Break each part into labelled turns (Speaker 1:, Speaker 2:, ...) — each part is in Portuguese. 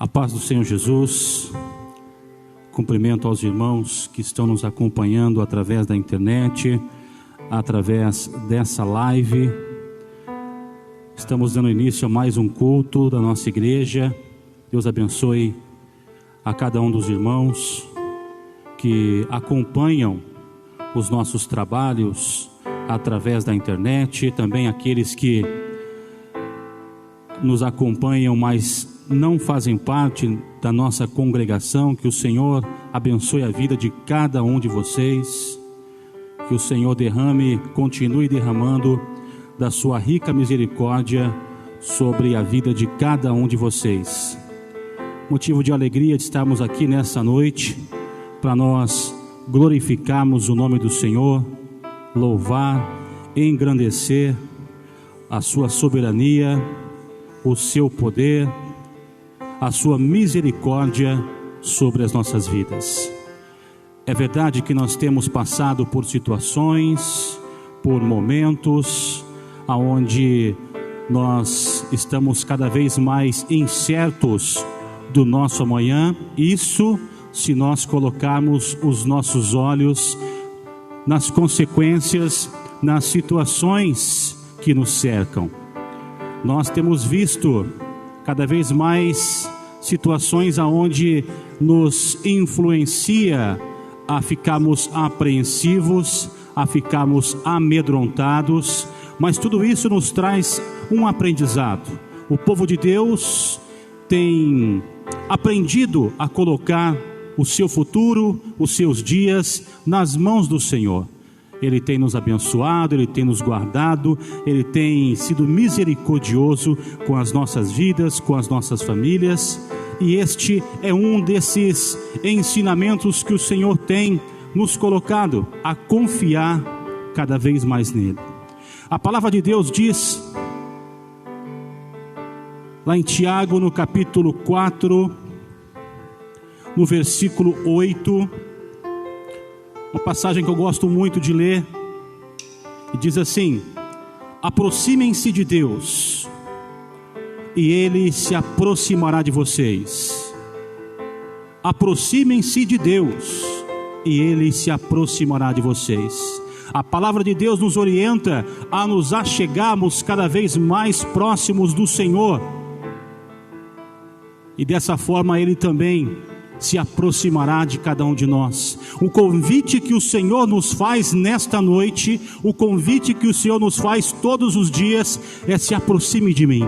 Speaker 1: A paz do Senhor Jesus. Cumprimento aos irmãos que estão nos acompanhando através da internet, através dessa live. Estamos dando início a mais um culto da nossa igreja. Deus abençoe a cada um dos irmãos que acompanham os nossos trabalhos através da internet, também aqueles que nos acompanham, mas não fazem parte da nossa congregação. Que o Senhor abençoe a vida de cada um de vocês, que o Senhor continue derramando da sua rica misericórdia sobre a vida de cada um de vocês. Motivo de alegria de estarmos aqui nessa noite, para nós glorificarmos o nome do Senhor, louvar, engrandecer a sua soberania, o seu poder, a sua misericórdia sobre as nossas vidas. É verdade que nós temos passado por situações, por momentos onde nós estamos cada vez mais incertos do nosso amanhã. Isso se nós colocarmos os nossos olhos nas consequências, nas situações que nos cercam. Nós temos visto cada vez mais situações aonde nos influencia a ficarmos apreensivos, a ficarmos amedrontados, mas tudo isso nos traz um aprendizado. O povo de Deus tem aprendido a colocar o seu futuro, os seus dias nas mãos do Senhor. Ele tem nos abençoado, Ele tem nos guardado, Ele tem sido misericordioso com as nossas vidas, com as nossas famílias. E este é um desses ensinamentos que o Senhor tem nos colocado a confiar cada vez mais nele. A palavra de Deus diz, lá em Tiago, no capítulo 4, no versículo 8, uma passagem que eu gosto muito de ler, e diz assim: aproximem-se de Deus, e Ele se aproximará de vocês. Aproximem-se de Deus, e Ele se aproximará de vocês. A palavra de Deus nos orienta a nos achegarmos cada vez mais próximos do Senhor, e dessa forma Ele também se aproximará de cada um de nós. O convite que o Senhor nos faz nesta noite, o convite que o Senhor nos faz todos os dias é: se aproxime de mim,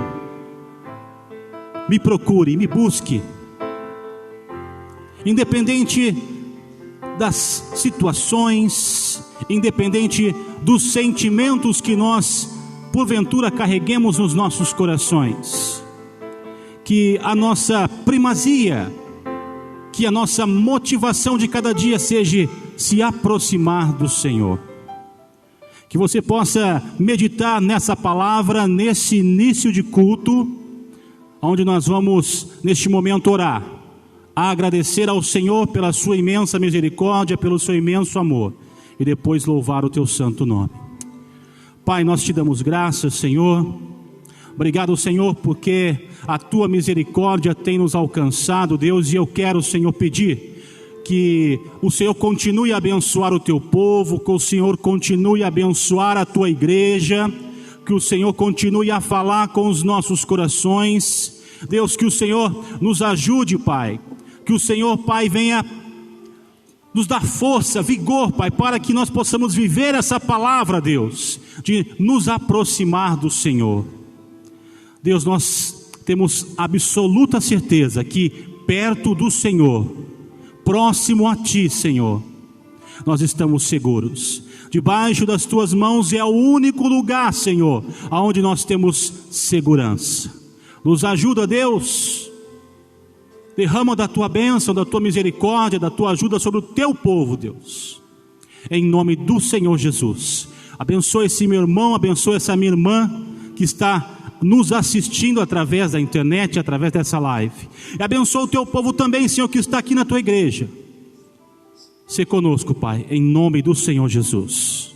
Speaker 1: me procure, me busque. Independente das situações, independente dos sentimentos que nós porventura carreguemos nos nossos corações, que a nossa primazia, que a nossa motivação de cada dia seja se aproximar do Senhor. Que você possa meditar nessa palavra, nesse início de culto, onde nós vamos neste momento orar, a agradecer ao Senhor pela sua imensa misericórdia, pelo seu imenso amor, e depois louvar o teu santo nome. Pai, nós te damos graças, Senhor. Obrigado, Senhor, porque a tua misericórdia tem nos alcançado, Deus, e eu quero, Senhor, pedir que o Senhor continue a abençoar o teu povo, que o Senhor continue a abençoar a tua igreja, que o Senhor continue a falar com os nossos corações. Deus, que o Senhor nos ajude, Pai, que o Senhor, Pai, venha nos dar força, vigor, Pai, para que nós possamos viver essa palavra, Deus, de nos aproximar do Senhor. Deus, nós temos absoluta certeza que perto do Senhor, próximo a Ti, Senhor, nós estamos seguros. Debaixo das Tuas mãos é o único lugar, Senhor, onde nós temos segurança. Nos ajuda, Deus. Derrama da Tua bênção, da Tua misericórdia, da Tua ajuda sobre o Teu povo, Deus. Em nome do Senhor Jesus. Abençoa esse meu irmão, abençoa essa minha irmã que está nos assistindo através da internet, através dessa live. E abençoa o teu povo também, Senhor, que está aqui na tua igreja. Se conosco, Pai, em nome do Senhor Jesus.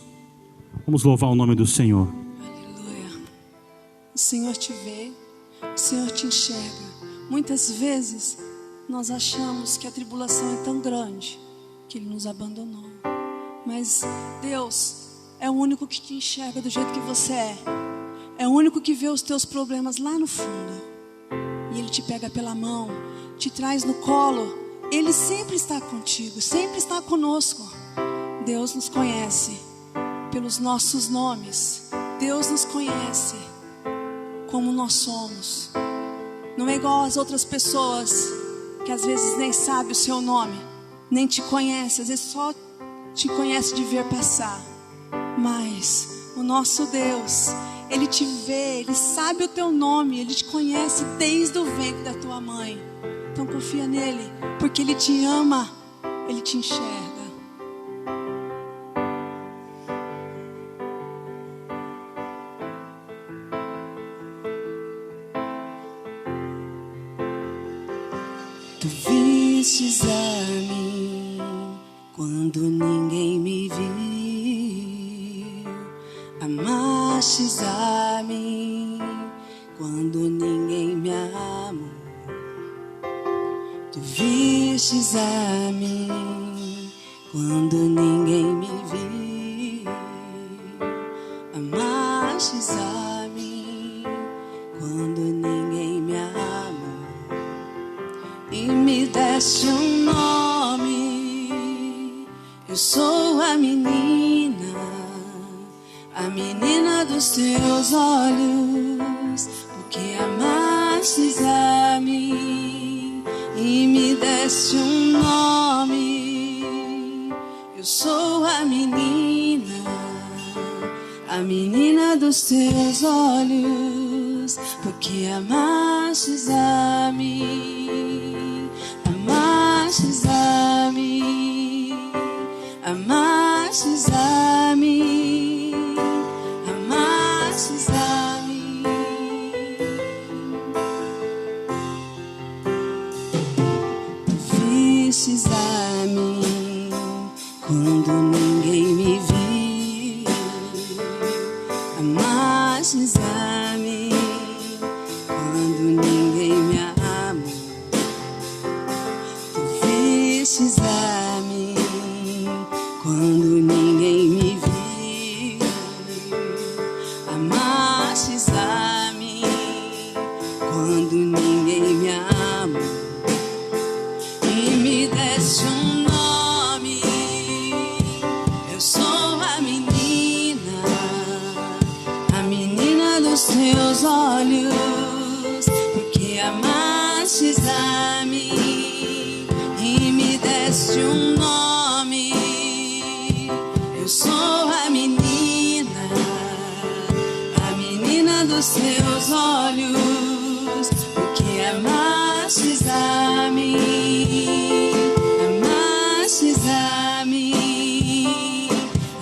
Speaker 1: Vamos louvar o nome do Senhor.
Speaker 2: Aleluia. O Senhor te vê, o Senhor te enxerga. Muitas vezes nós achamos que a tribulação é tão grande que Ele nos abandonou. Mas Deus é o único que te enxerga do jeito que você é. É o único que vê os teus problemas lá no fundo. E Ele te pega pela mão, te traz no colo. Ele sempre está contigo, sempre está conosco. Deus nos conhece pelos nossos nomes. Deus nos conhece como nós somos. Não é igual às outras pessoas que às vezes nem sabe o seu nome, nem te conhece, às vezes só te conhece de ver passar. Mas o nosso Deus, Ele te vê, Ele sabe o teu nome, Ele te conhece desde o ventre da tua mãe. Então confia nele, porque Ele te ama, Ele te enxerga.
Speaker 3: Tu vistes a mim quando ninguém me viu, amastes a mim quando ninguém me amou. Tu vistes a mim quando ninguém me viu, amastes a mim quando ninguém me amou. E me deste um nome, eu sou a menina dos teus olhos, porque amastes a mim e me deste um nome. Eu sou a menina dos teus olhos, porque amastes a mim, amastes a mim, amastes a mim, amastes a mim. Vistes a mim quando ninguém me viu, amastes a mim quando ninguém me amou. Tu vistes a mim quando ninguém me viu, amastes a mim quando ninguém me amou. E me deste um nome, eu sou a menina dos teus olhos, porque amastes a mim e me deste um nome. Eu sou a menina dos teus olhos, porque amastes a mim, amastes a mim,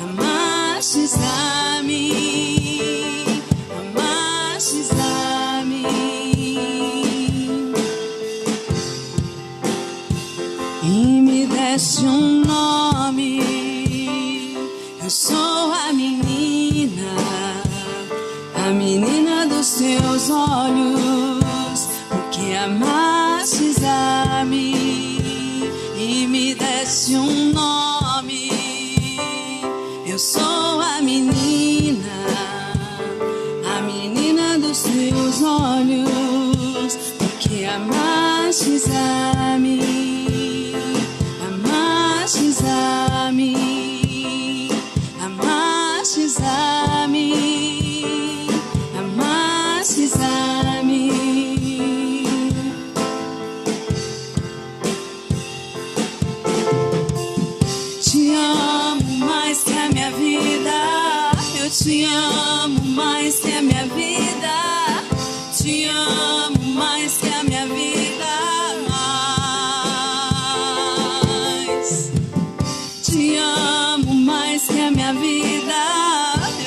Speaker 3: amastes a mim, amastes a mim. E me deste um nome, eu sou a menina dos teus olhos, porque amastes a mim e me deste um nome. Eu sou a menina dos teus olhos, porque amastes a mim, amastes a mim, amastes a mim, amastes a mim. Te amo mais que a minha vida, eu te amo mais que a minha vida, te amo mais que a minha vida, mais. Te amo mais que a minha vida,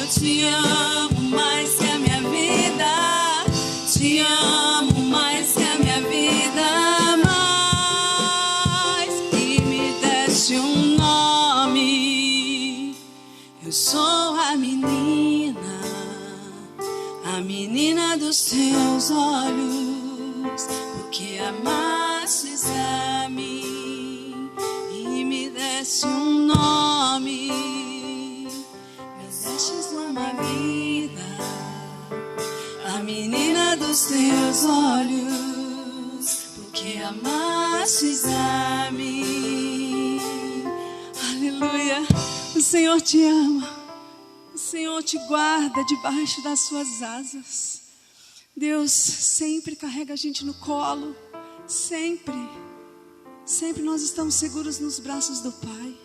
Speaker 3: eu te amo mais que a minha vida, te amo mais que a minha vida, mais. E me deste um nome, eu sou a menina dos teus olhos, porque amastes a mim e me deste um nome, me destes uma vida, a menina dos teus olhos, porque amastes a mim. Aleluia. O Senhor te ama, o Senhor te guarda debaixo das suas asas. Deus sempre carrega a gente no colo, sempre. Sempre nós estamos seguros nos braços do Pai.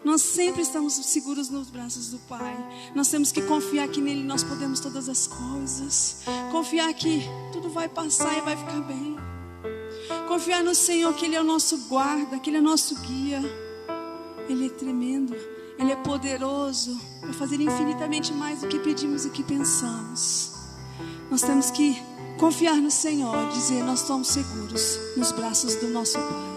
Speaker 3: Nós sempre estamos seguros nos braços do Pai. Nós temos que confiar que nele nós podemos todas as coisas. Confiar que tudo vai passar e vai ficar bem. Confiar no Senhor que Ele é o nosso guarda, que Ele é o nosso guia. Ele é tremendo, Ele é poderoso para fazer infinitamente mais do que pedimos e que pensamos. Nós temos que confiar no Senhor, dizer: nós estamos seguros nos braços do nosso Pai.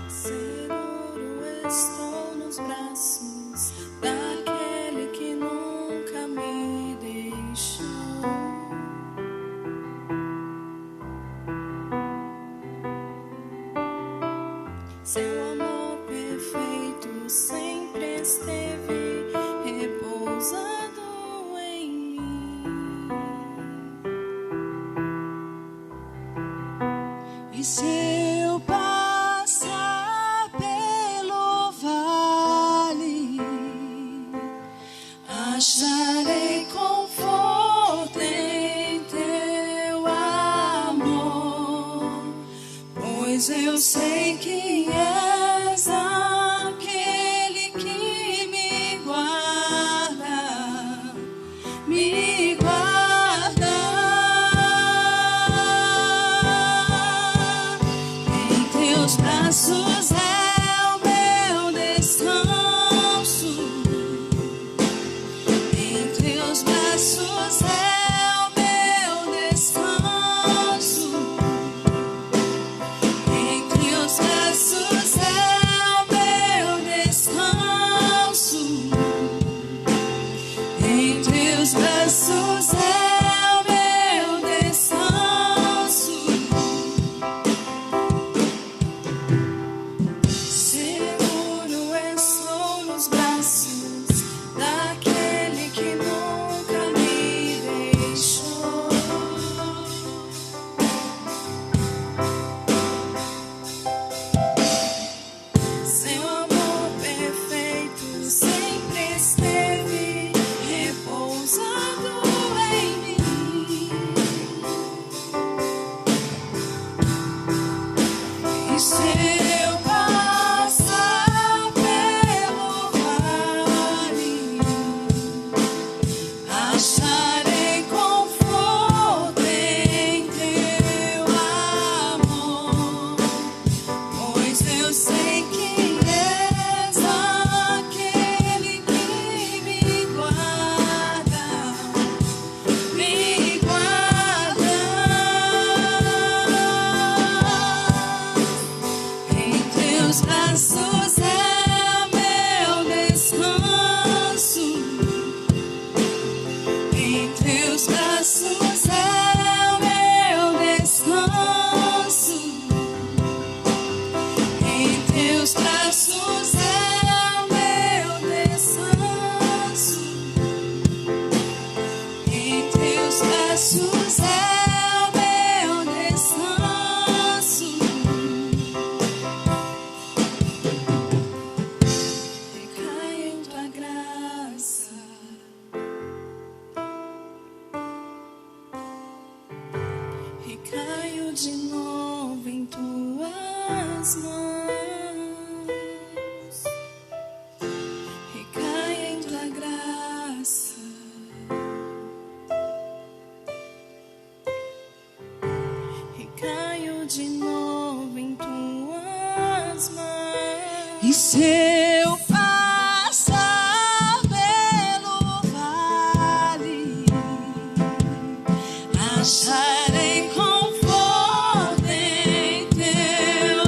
Speaker 4: Seguro estou nos braços daquele que nunca me deixou. Seu amor perfeito sempre esteve repousado em mim.
Speaker 2: E se eu passar pelo vale,
Speaker 4: Acharei conforto em teu amor, pois eu sei que és aquele que me guarda, me guarda. Em teus braços é o meu descanso. Em teus braços é o meu descanso. Em teus braços é o meu descanso. Em teus braços é o meu descanso. Seguro estou nos braços daquele que nunca me deixou. Seu amor perfeito sempre esteve repousado em mim. E se eu passar pelo vale, acharei conforto em teu amor, pois eu sei que és aquele que me guarda, me guarda. Em teus braços é o meu descanso. Em teus braços é o meu descanso. Em teus braços é o meu descanso. Em teus braços é o meu descanso. Recai em tua graça. Recaio de novo em tuas mãos. Recaio em tua graça. Recaio de novo em tuas mãos.
Speaker 2: e se eu passar pelo vale,
Speaker 4: Acharei conforto em teu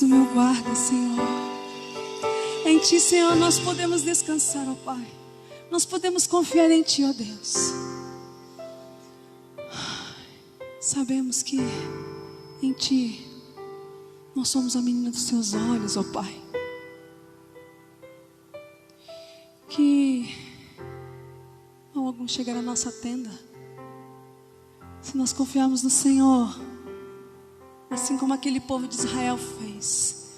Speaker 2: és o meu guarda, Senhor. Em Ti, Senhor, nós podemos descansar, ó Pai. Nós podemos confiar em Ti, ó Deus. Sabemos que em Ti nós somos a menina dos Teus olhos, ó Pai. Que ao algum chegar à nossa tenda, se nós confiarmos no Senhor, assim como aquele povo de Israel fez,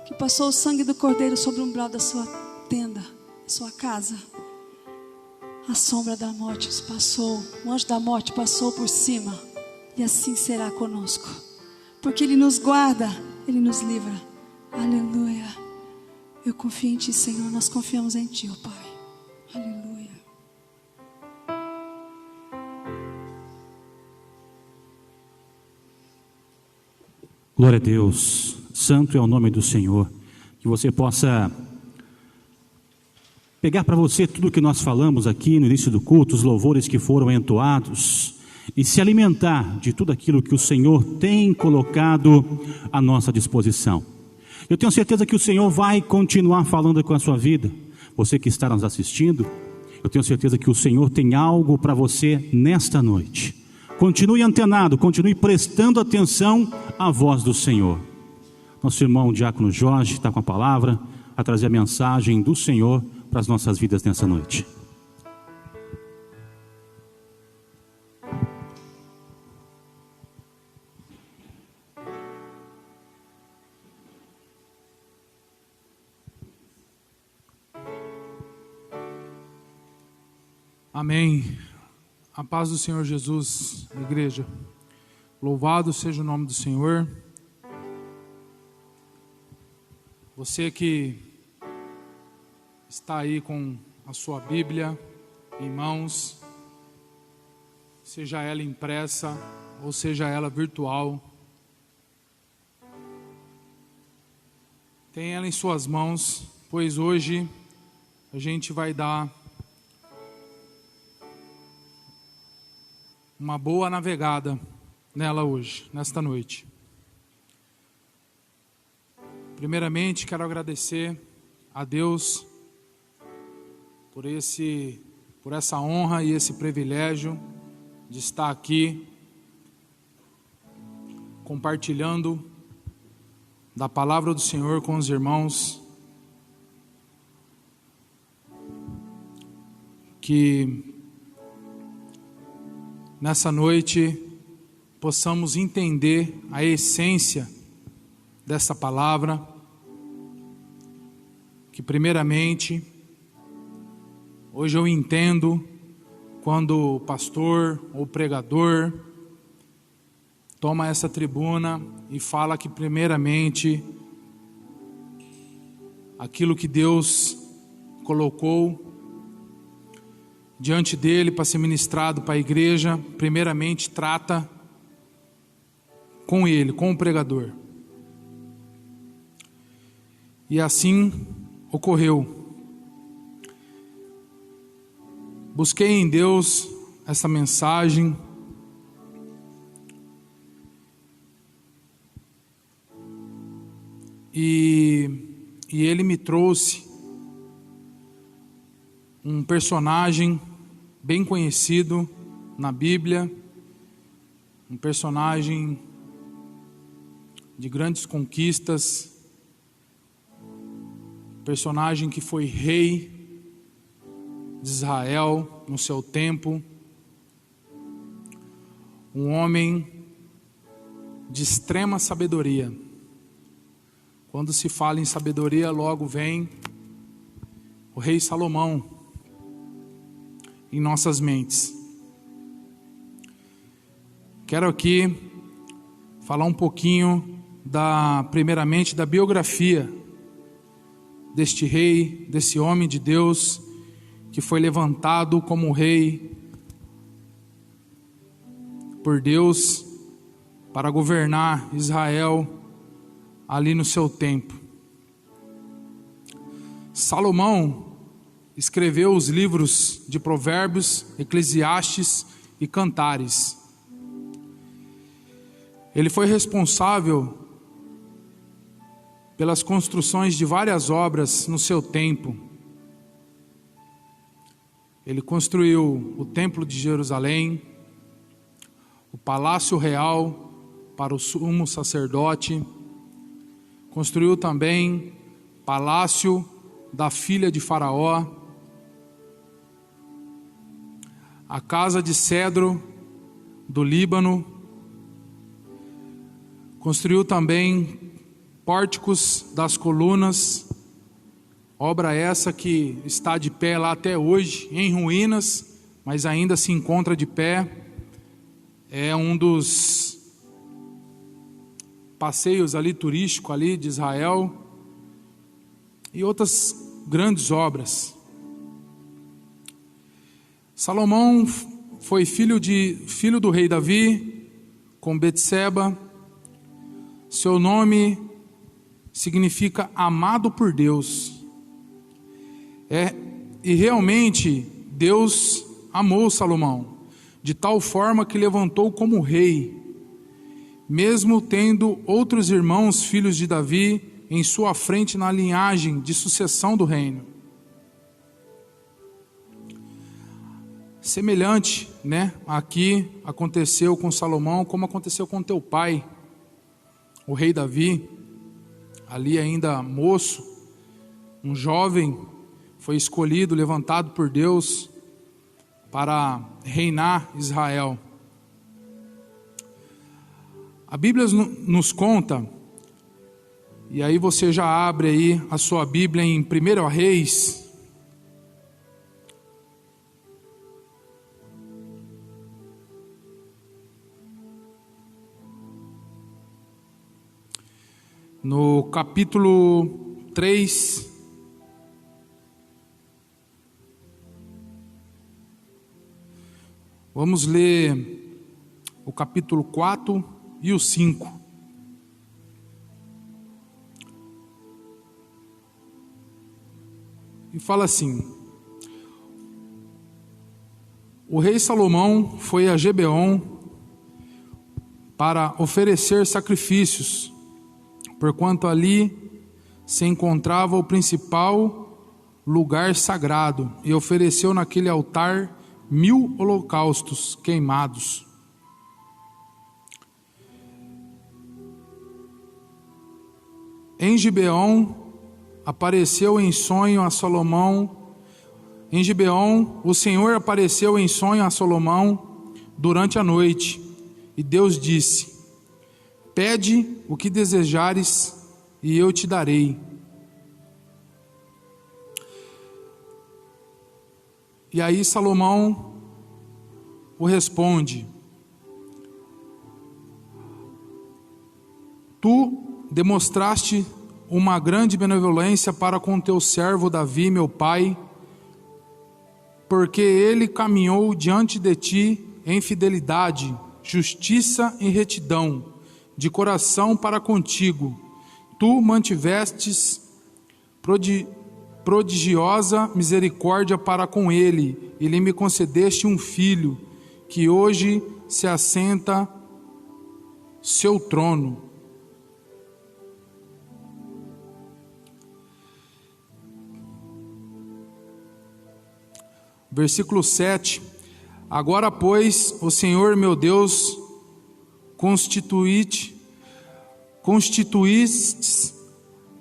Speaker 2: que passou o sangue do Cordeiro sobre o umbral da sua tenda, da sua casa, a sombra da morte passou, o anjo da morte passou por cima, e assim será conosco, porque Ele nos guarda, Ele nos livra. Aleluia. Eu confio em Ti, Senhor, nós confiamos em Ti, ó Pai. Aleluia.
Speaker 1: Glória a Deus, santo é o nome do Senhor. Que você possa pegar para você tudo que nós falamos aqui no início do culto, os louvores que foram entoados, e se alimentar de tudo aquilo que o Senhor tem colocado à nossa disposição. Eu tenho certeza que o Senhor vai continuar falando com a sua vida. Você que está nos assistindo, eu tenho certeza que o Senhor tem algo para você nesta noite. Continue antenado, continue prestando atenção à voz do Senhor. Nosso irmão Diácono Jorge está com a palavra a trazer a mensagem do Senhor para as nossas vidas nessa noite.
Speaker 5: Amém. A paz do Senhor Jesus, igreja. Louvado seja o nome do Senhor. Você que está aí com a sua Bíblia em mãos, seja ela impressa ou seja ela virtual, tenha ela em suas mãos, pois hoje a gente vai dar uma boa navegada nela hoje, nesta noite. Primeiramente, quero agradecer a Deus por essa honra e esse privilégio de estar aqui compartilhando da palavra do Senhor com os irmãos. Que nessa noite possamos entender a essência dessa palavra, que primeiramente, hoje eu entendo quando o pastor ou pregador toma essa tribuna e fala que primeiramente aquilo que Deus colocou diante dele para ser ministrado para a igreja, primeiramente trata com ele, com o pregador. E assim ocorreu. Busquei em Deus essa mensagem e Ele me trouxe um personagem bem conhecido na Bíblia, um personagem de grandes conquistas, personagem que foi rei de Israel no seu tempo, um homem de extrema sabedoria. Quando se fala em sabedoria, logo vem o rei Salomão em nossas mentes. Quero aqui falar um pouquinho primeiramente da biografia deste rei, desse homem de Deus que foi levantado como rei por Deus para governar Israel ali no seu tempo. Salomão escreveu os livros de Provérbios, Eclesiastes e Cantares. Ele foi responsável pelas construções de várias obras no seu tempo. Ele construiu o Templo de Jerusalém, o Palácio Real para o sumo sacerdote, construiu também o Palácio da filha de Faraó, a Casa de Cedro do Líbano, construiu também pórticos das colunas, obra essa que está de pé lá até hoje, em ruínas, mas ainda se encontra de pé. É um dos passeios ali turísticos ali de Israel, e outras grandes obras. Salomão foi filho do rei Davi, com Betseba. Seu nome significa amado por Deus. E realmente Deus amou Salomão, de tal forma que levantou como rei, mesmo tendo outros irmãos, filhos de Davi, em sua frente na linhagem de sucessão do reino. Semelhante, aqui aconteceu com Salomão, como aconteceu com teu pai, o rei Davi, ali ainda moço, um jovem, foi escolhido, levantado por Deus para reinar Israel. A Bíblia nos conta, e aí você já abre aí a sua Bíblia em 1 Reis, no capítulo 3, vamos ler o capítulo 4 e o 5. E fala assim: o rei Salomão foi a Gibeon para oferecer sacrifícios, porquanto ali se encontrava o principal lugar sagrado, e ofereceu naquele altar 1000 holocaustos queimados. Em Gibeon apareceu em sonho a Salomão. Em Gibeon o Senhor apareceu em sonho a Salomão durante a noite, e Deus disse: pede o que desejares e eu te darei. E aí Salomão o responde: tu demonstraste uma grande benevolência para com teu servo Davi, meu pai, porque ele caminhou diante de ti em fidelidade, justiça e retidão, de coração para contigo. Tu mantivestes prodigiosa misericórdia para com ele, e lhe me concedeste um filho, que hoje se assenta seu trono. Versículo 7: agora, pois, o Senhor meu Deus, constituíste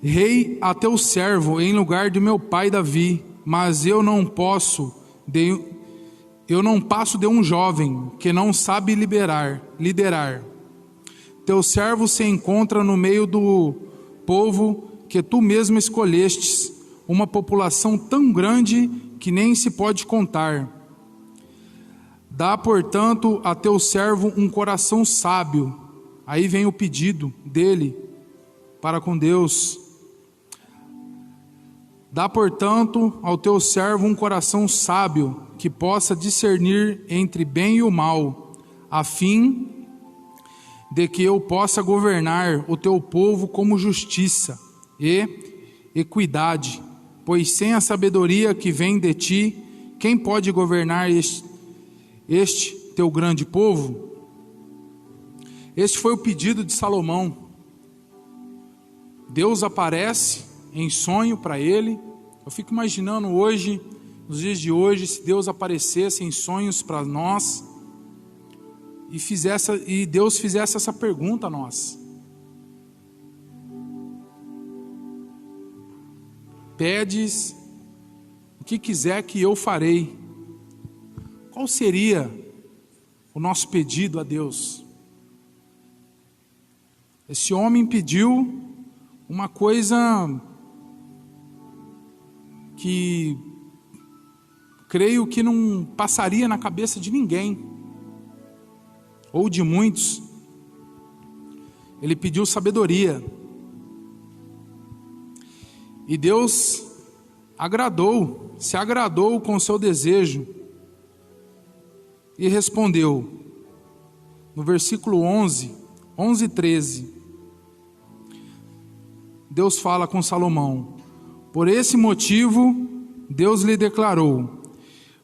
Speaker 5: rei a teu servo em lugar de meu pai Davi, mas eu não passo de um jovem que não sabe liderar. Teu servo se encontra no meio do povo que tu mesmo escolhestes, uma população tão grande que nem se pode contar. Dá, portanto, a teu servo um coração sábio. Aí vem o pedido dele para com Deus. Dá, portanto, ao teu servo um coração sábio, que possa discernir entre bem e o mal, a fim de que eu possa governar o teu povo como justiça e equidade. Pois sem a sabedoria que vem de ti, quem pode governar este teu grande povo? Este foi o pedido de Salomão. Deus aparece em sonho para ele. Eu fico imaginando hoje, nos dias de hoje, se Deus aparecesse em sonhos para nós e Deus fizesse essa pergunta a nós: pedes o que quiser que eu farei. Qual seria o nosso pedido a Deus? Esse homem pediu uma coisa que creio que não passaria na cabeça de ninguém, ou de muitos. Ele pediu sabedoria. E Deus se agradou com o seu desejo e respondeu, no versículo 11 e 13, Deus fala com Salomão: por esse motivo Deus lhe declarou: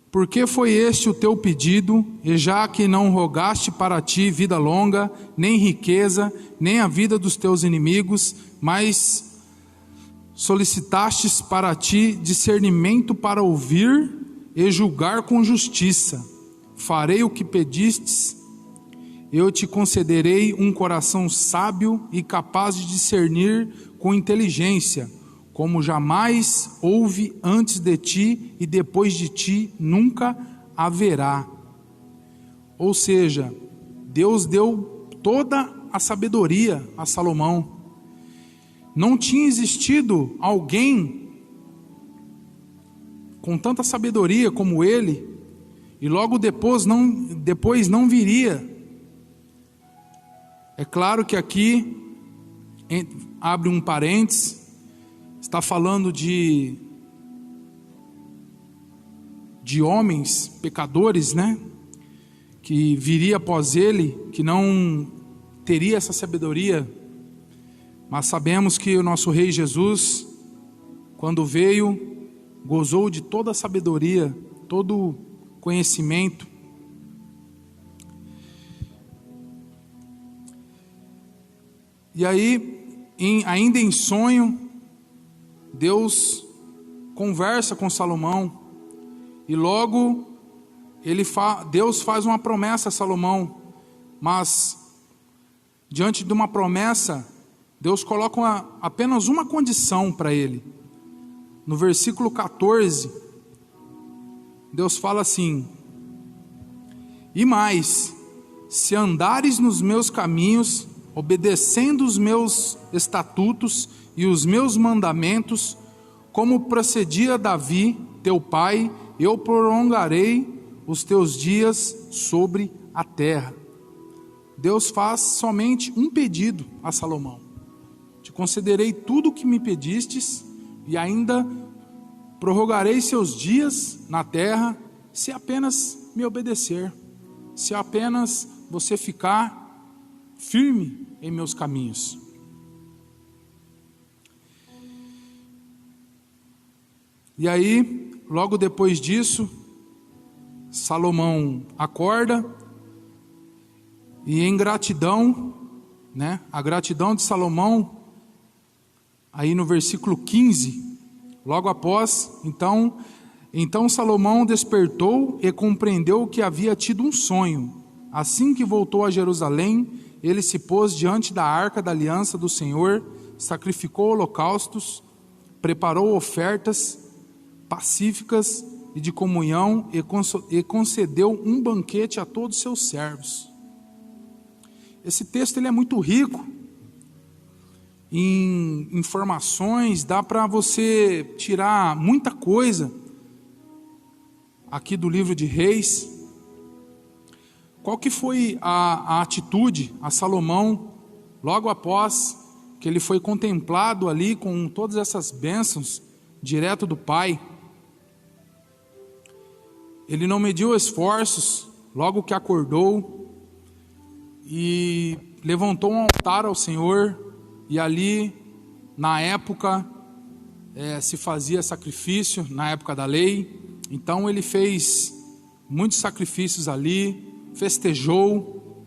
Speaker 5: porque foi este o teu pedido, e já que não rogaste para ti vida longa, nem riqueza, nem a vida dos teus inimigos, mas solicitastes para ti discernimento para ouvir e julgar com justiça, farei o que pedistes, eu te concederei um coração sábio e capaz de discernir com inteligência, como jamais houve antes de ti e depois de ti nunca haverá. Ou seja, Deus deu toda a sabedoria a Salomão. Não tinha existido alguém com tanta sabedoria como ele, e logo depois não viria. É claro que aqui abre um parênteses, está falando de homens pecadores, né? Que viria após ele, que não teria essa sabedoria. Mas sabemos que o nosso Rei Jesus, quando veio, gozou de toda a sabedoria, todo o conhecimento. E aí, ainda em sonho, Deus conversa com Salomão, e logo Deus faz uma promessa a Salomão, mas diante de uma promessa, Deus coloca apenas uma condição para ele. No versículo 14, Deus fala assim: e mais, se andares nos meus caminhos, obedecendo os meus estatutos e os meus mandamentos, como procedia Davi, teu pai, eu prolongarei os teus dias sobre a terra. Deus faz somente um pedido a Salomão: te concederei tudo o que me pedistes, e ainda prorrogarei seus dias na terra, se apenas me obedecer, se apenas você ficar firme em meus caminhos. E aí, logo depois disso, Salomão acorda, e em gratidão, né, a gratidão de Salomão, aí no versículo 15, logo após, então Salomão despertou e compreendeu que havia tido um sonho. Assim que voltou a Jerusalém, ele se pôs diante da arca da aliança do Senhor, sacrificou holocaustos, preparou ofertas pacíficas e de comunhão, e concedeu um banquete a todos os seus servos. Esse texto ele é muito rico em informações, dá para você tirar muita coisa aqui do livro de Reis. Qual que foi a atitude a Salomão, logo após que ele foi contemplado ali com todas essas bênçãos, direto do Pai? Ele não mediu esforços, logo que acordou, e levantou um altar ao Senhor, e ali, na época, se fazia sacrifício, na época da lei. Então ele fez muitos sacrifícios ali, festejou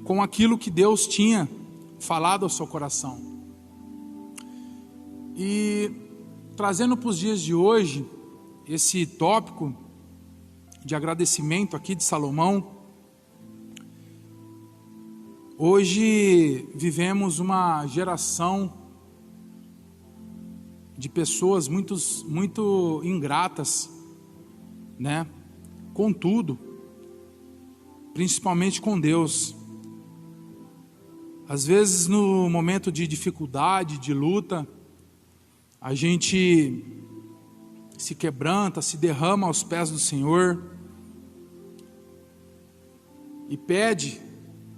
Speaker 5: com aquilo que Deus tinha falado ao seu coração. E trazendo para os dias de hoje, esse tópico de agradecimento aqui de Salomão, hoje vivemos uma geração de pessoas muito ingratas, né? Com tudo, principalmente com Deus. Às vezes no momento de dificuldade, de luta, a gente se quebranta, se derrama aos pés do Senhor e pede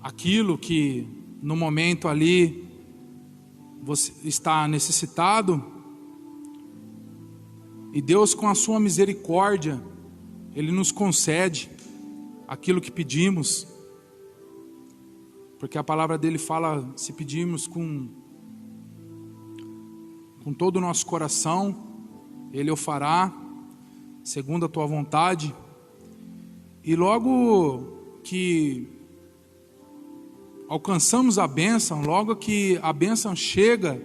Speaker 5: aquilo que no momento ali você está necessitado, e Deus, com a sua misericórdia, Ele nos concede aquilo que pedimos, porque a palavra dele fala: se pedirmos com todo o nosso coração, Ele o fará, segundo a tua vontade. E logo que alcançamos a bênção, logo que a bênção chega,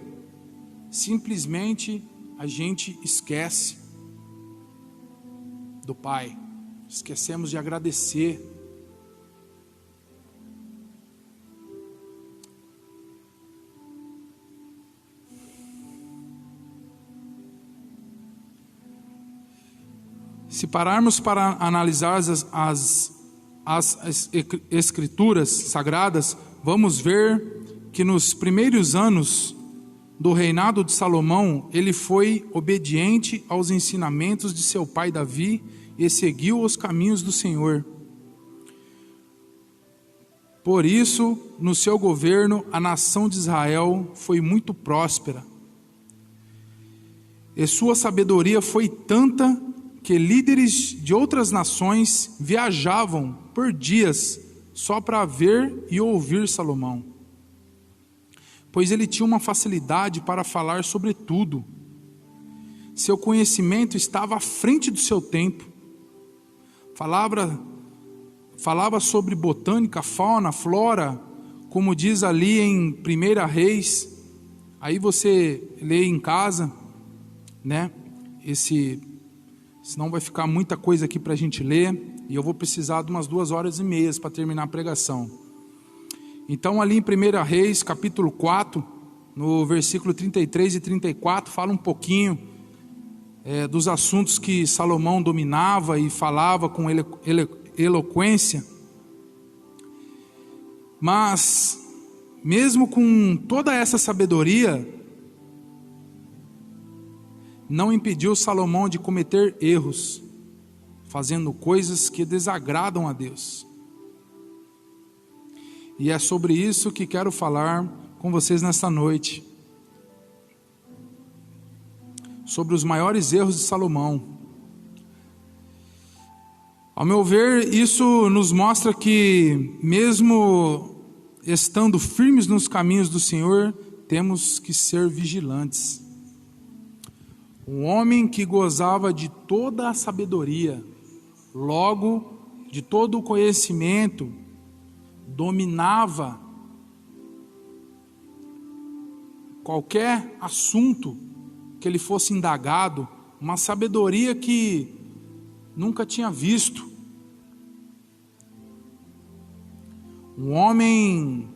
Speaker 5: simplesmente a gente esquece do Pai, esquecemos de agradecer. Se pararmos para analisar as escrituras sagradas, vamos ver que nos primeiros anos do reinado de Salomão, ele foi obediente aos ensinamentos de seu pai Davi e seguiu os caminhos do Senhor. Por isso, no seu governo, a nação de Israel foi muito próspera. E sua sabedoria foi tanta que líderes de outras nações viajavam por dias só para ver e ouvir Salomão, pois ele tinha uma facilidade para falar sobre tudo. Seu conhecimento estava à frente do seu tempo. Falava sobre botânica, fauna, flora, como diz ali em 1 Reis. Aí você lê em casa, né? Senão vai ficar muita coisa aqui para a gente ler, e eu vou precisar de umas 2h30 para terminar a pregação. Então ali em 1 Reis, capítulo 4, no versículo 33 e 34, fala um pouquinho dos assuntos que Salomão dominava e falava com eloquência. Mas, mesmo com toda essa sabedoria, não impediu Salomão de cometer erros, fazendo coisas que desagradam a Deus. E é sobre isso que quero falar com vocês nesta noite. Sobre os maiores erros de Salomão. Ao meu ver, isso nos mostra que, mesmo estando firmes nos caminhos do Senhor, temos que ser vigilantes. Um homem que gozava de toda a sabedoria, logo de todo o conhecimento, dominava qualquer assunto que ele fosse indagado, uma sabedoria que nunca tinha visto. Um homem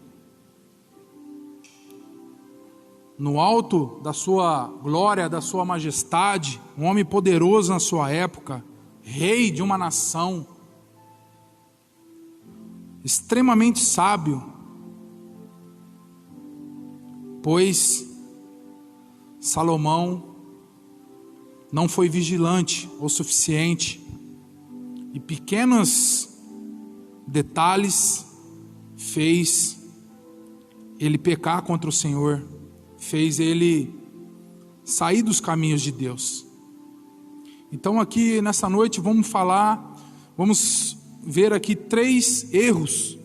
Speaker 5: no alto da sua glória, da sua majestade, um homem poderoso na sua época, rei de uma nação, extremamente sábio, pois Salomão não foi vigilante o suficiente, e pequenos detalhes fez ele pecar contra o Senhor, fez ele sair dos caminhos de Deus. Então aqui nessa noite vamos ver aqui 3 erros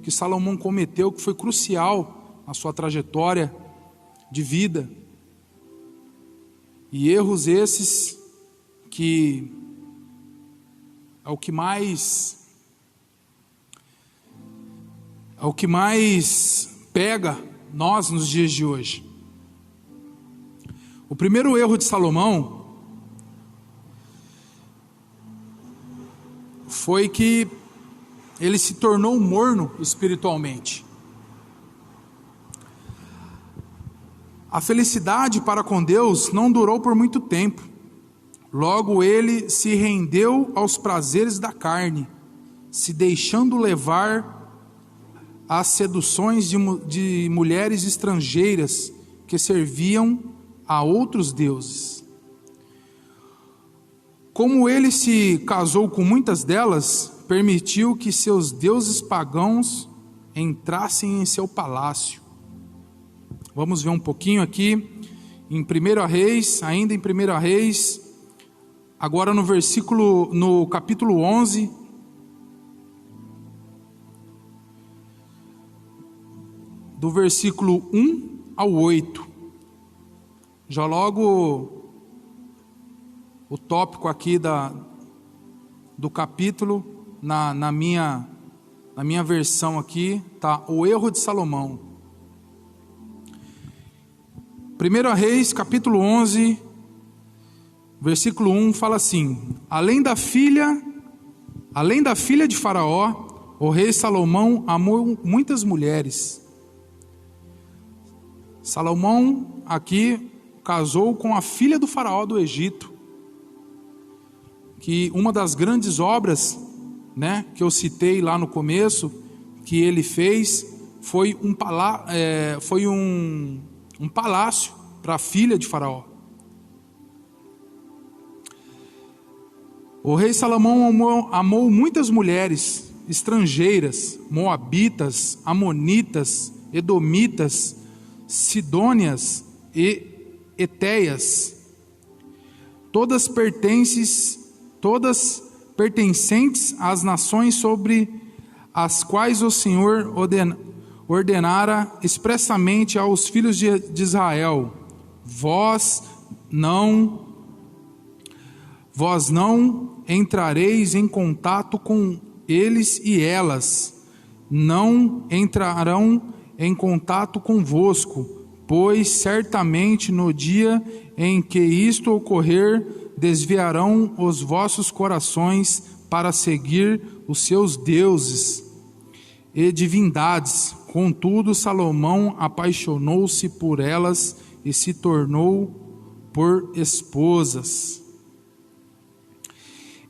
Speaker 5: que Salomão cometeu, que foi crucial na sua trajetória de vida. E erros esses que é o que mais pega nós nos dias de hoje. O primeiro erro de Salomão foi que ele se tornou morno espiritualmente. A felicidade para com Deus não durou por muito tempo. Logo ele se rendeu aos prazeres da carne, se deixando levar às seduções de mulheres estrangeiras que serviam a outros deuses. Como ele se casou com muitas delas, permitiu que seus deuses pagãos entrassem em seu palácio. Vamos ver um pouquinho aqui em 1 Reis, ainda em 1 Reis, agora no capítulo 11, do versículo 1 ao 8. Já logo o tópico aqui do capítulo, na minha versão aqui, tá o erro de Salomão. 1 Reis, capítulo 11, versículo 1, fala assim: Além da filha de Faraó, o rei Salomão amou muitas mulheres. Salomão aqui casou com a filha do faraó do Egito, que uma das grandes obras, né, que eu citei lá no começo, que ele fez, foi um palácio para a filha de Faraó. O rei Salomão amou muitas mulheres estrangeiras, moabitas, amonitas, edomitas, sidônias e etéias, todas pertencentes às nações sobre as quais o Senhor ordenara expressamente aos filhos de Israel: Vós não entrareis em contato com eles, e elas não entrarão em contato convosco, pois certamente no dia em que isto ocorrer, desviarão os vossos corações para seguir os seus deuses e divindades. Contudo, Salomão apaixonou-se por elas e se tornou por esposas.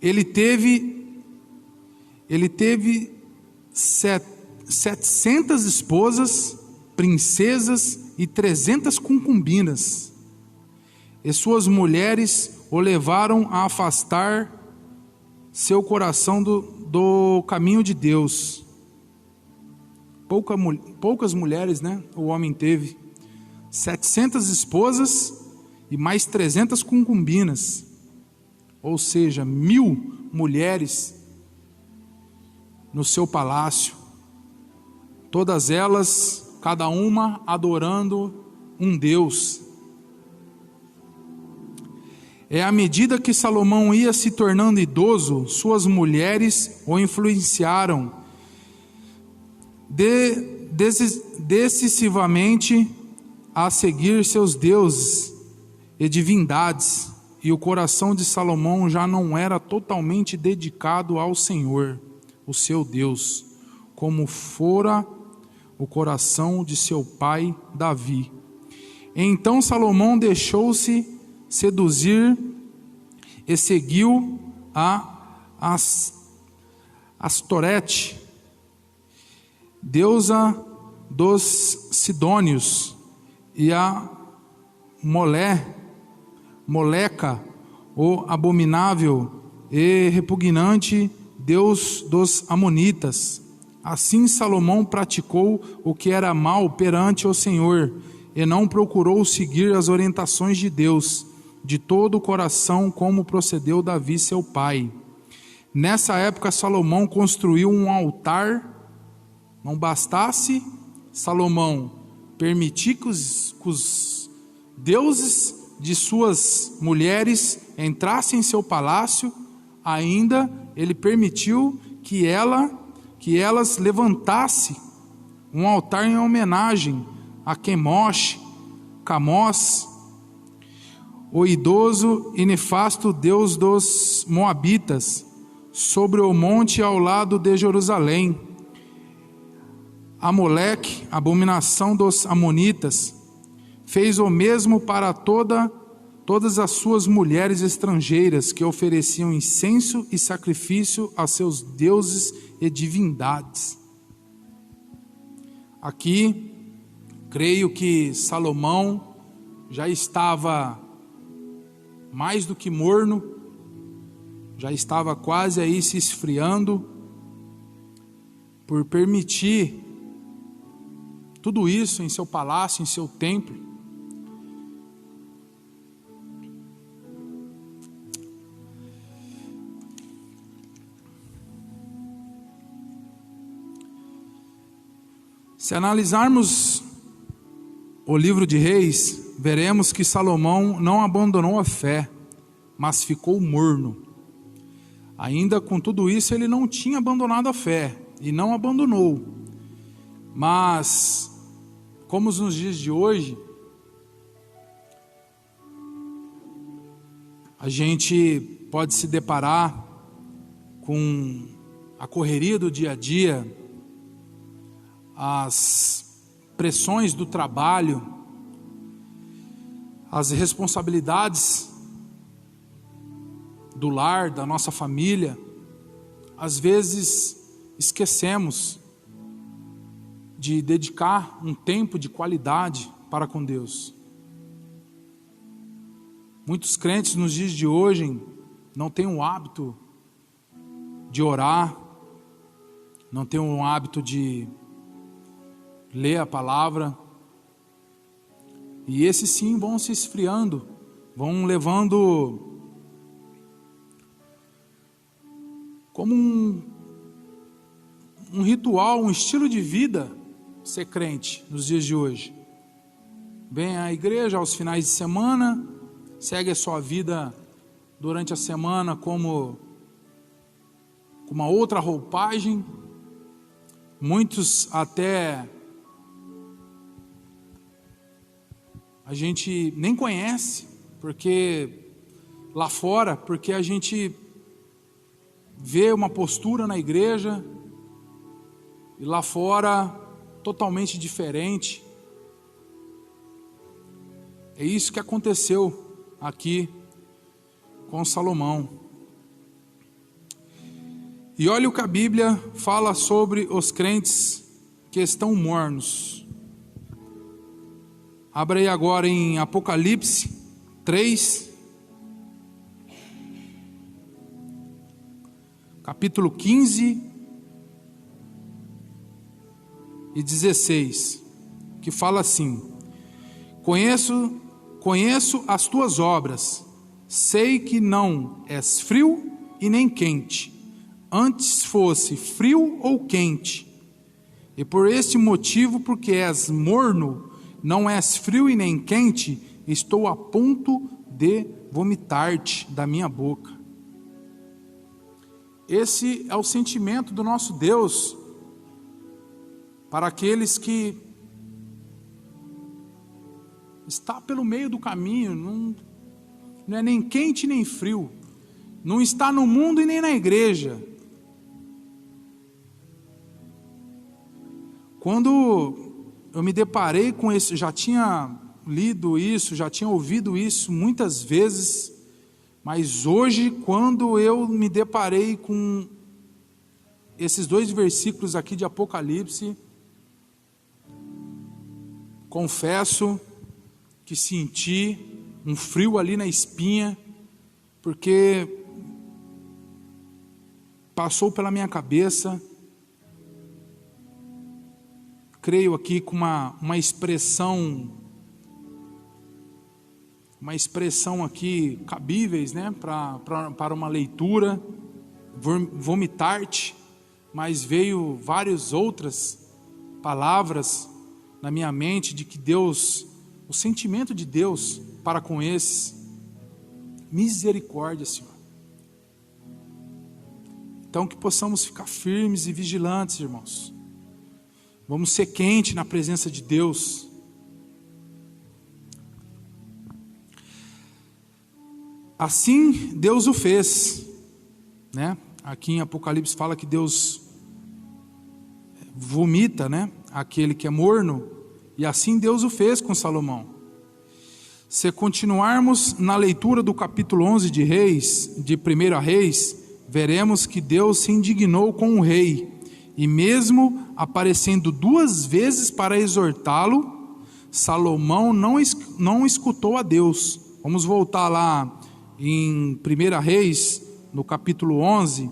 Speaker 5: Ele teve 700 esposas, princesas e 300 concubinas. E suas mulheres o levaram a afastar seu coração do caminho de Deus. Poucas mulheres, né? O homem teve 700 esposas e mais 300 concubinas, ou seja, 1000 mulheres no seu palácio, todas elas, cada uma adorando um Deus. À medida que Salomão ia se tornando idoso, suas mulheres o influenciaram decisivamente a seguir seus deuses e divindades, e o coração de Salomão já não era totalmente dedicado ao Senhor, o seu Deus, como fora o coração de seu pai Davi. Então Salomão deixou-se seduzir e seguiu a Astorete, deusa dos sidônios, e a Moleca, o abominável e repugnante deus dos amonitas. Assim Salomão praticou o que era mal perante o Senhor, e não procurou seguir as orientações de Deus de todo o coração, como procedeu Davi seu pai. Nessa época Salomão construiu um altar. Não bastasse Salomão permitir que os deuses de suas mulheres entrassem em seu palácio, ainda ele permitiu que elas levantassem um altar em homenagem a Quemosh, Camós, o idoso e nefasto Deus dos Moabitas, sobre o monte ao lado de Jerusalém. Amaleque, abominação dos amonitas, fez o mesmo para todas as suas mulheres estrangeiras que ofereciam incenso e sacrifício a seus deuses e divindades. Aqui, creio que Salomão já estava mais do que morno, já estava quase aí se esfriando, por permitir tudo isso em seu palácio, em seu templo. Se analisarmos o livro de Reis, veremos que Salomão não abandonou a fé, mas ficou morno. Ainda com tudo isso, ele não tinha abandonado a fé, e não abandonou. Mas, como nos dias de hoje, a gente pode se deparar com a correria do dia a dia, as pressões do trabalho, as responsabilidades do lar, da nossa família. Às vezes esquecemos de dedicar um tempo de qualidade para com Deus. Muitos crentes nos dias de hoje não têm o hábito de orar, não têm o hábito de ler a palavra, e esses sim vão se esfriando, vão levando como um ritual, um estilo de vida ser crente nos dias de hoje. Vem à igreja aos finais de semana, segue a sua vida durante a semana como com uma outra roupagem. Muitos até a gente nem conhece, porque lá fora, porque a gente vê uma postura na igreja e lá fora totalmente diferente. É isso que aconteceu aqui com Salomão. E olha o que a Bíblia fala sobre os crentes que estão mornos. Abra aí agora em Apocalipse 3, capítulo 15 e 16, que fala assim: Conheço as tuas obras, sei que não és frio e nem quente, antes fosse frio ou quente. E por este motivo, porque és morno, não és frio e nem quente, estou a ponto de vomitar-te da minha boca. Esse é o sentimento do nosso Deus para aqueles que está pelo meio do caminho, não é nem quente nem frio, não está no mundo e nem na igreja. Quando eu me deparei com isso, já tinha lido isso, já tinha ouvido isso muitas vezes, mas hoje, quando eu me deparei com esses 2 versículos aqui de Apocalipse, confesso que senti um frio ali na espinha, porque passou pela minha cabeça, creio aqui com uma expressão aqui cabíveis, né, para uma leitura, vomitar-te, mas veio várias outras palavras na minha mente de que Deus, o sentimento de Deus para com esses, misericórdia, Senhor. Então que possamos ficar firmes e vigilantes, irmãos. Vamos ser quentes na presença de Deus. Assim Deus o fez, né? Aqui em Apocalipse fala que Deus vomita, né, aquele que é morno, e assim Deus o fez com Salomão. Se continuarmos na leitura do capítulo 11 de 1 Reis, veremos que Deus se indignou com o rei, e mesmo aparecendo 2 vezes para exortá-lo, Salomão não escutou a Deus. Vamos voltar lá em 1 Reis, no capítulo 11.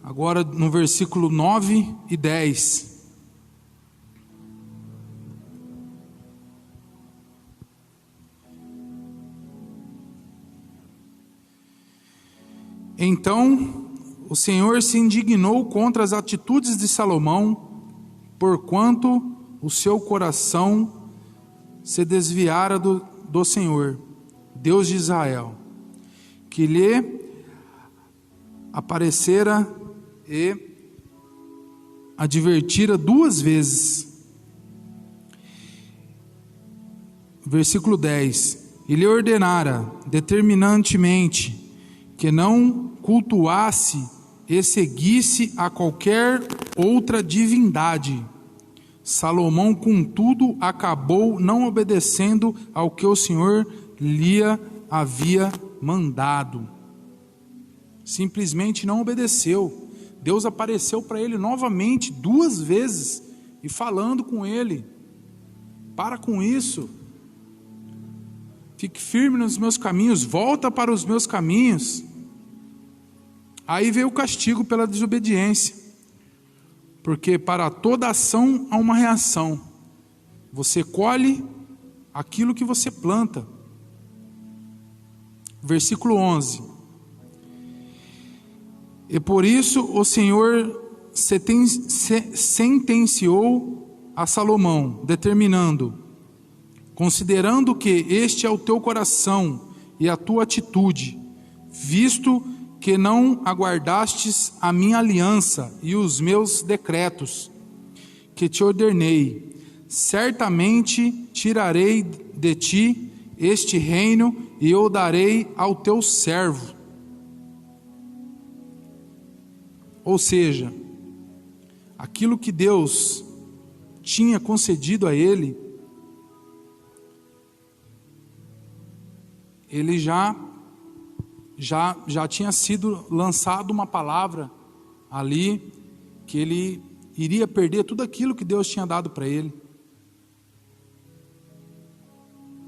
Speaker 5: Agora no versículo 9 e 10. Então o Senhor se indignou contra as atitudes de Salomão, porquanto o seu coração se desviara do Senhor, Deus de Israel, que lhe aparecera e advertira 2 vezes. Versículo 10. E lhe ordenara determinantemente que não cultuasse e seguisse a qualquer outra divindade. Salomão, contudo, acabou não obedecendo ao que o Senhor lhe havia mandado. Simplesmente não obedeceu. Deus apareceu para ele novamente 2 vezes e falando com ele: para com isso, fique firme nos meus caminhos, volta para os meus caminhos. Aí veio o castigo pela desobediência, porque para toda ação há uma reação. Você colhe aquilo que você planta. Versículo 11. E por isso o Senhor sentenciou a Salomão, determinando: considerando que este é o teu coração e a tua atitude, visto que não aguardastes a minha aliança e os meus decretos, que te ordenei, certamente tirarei de ti este reino e o darei ao teu servo. Ou seja, aquilo que Deus tinha concedido a ele, ele já tinha sido lançado uma palavra ali, que ele iria perder tudo aquilo que Deus tinha dado para ele.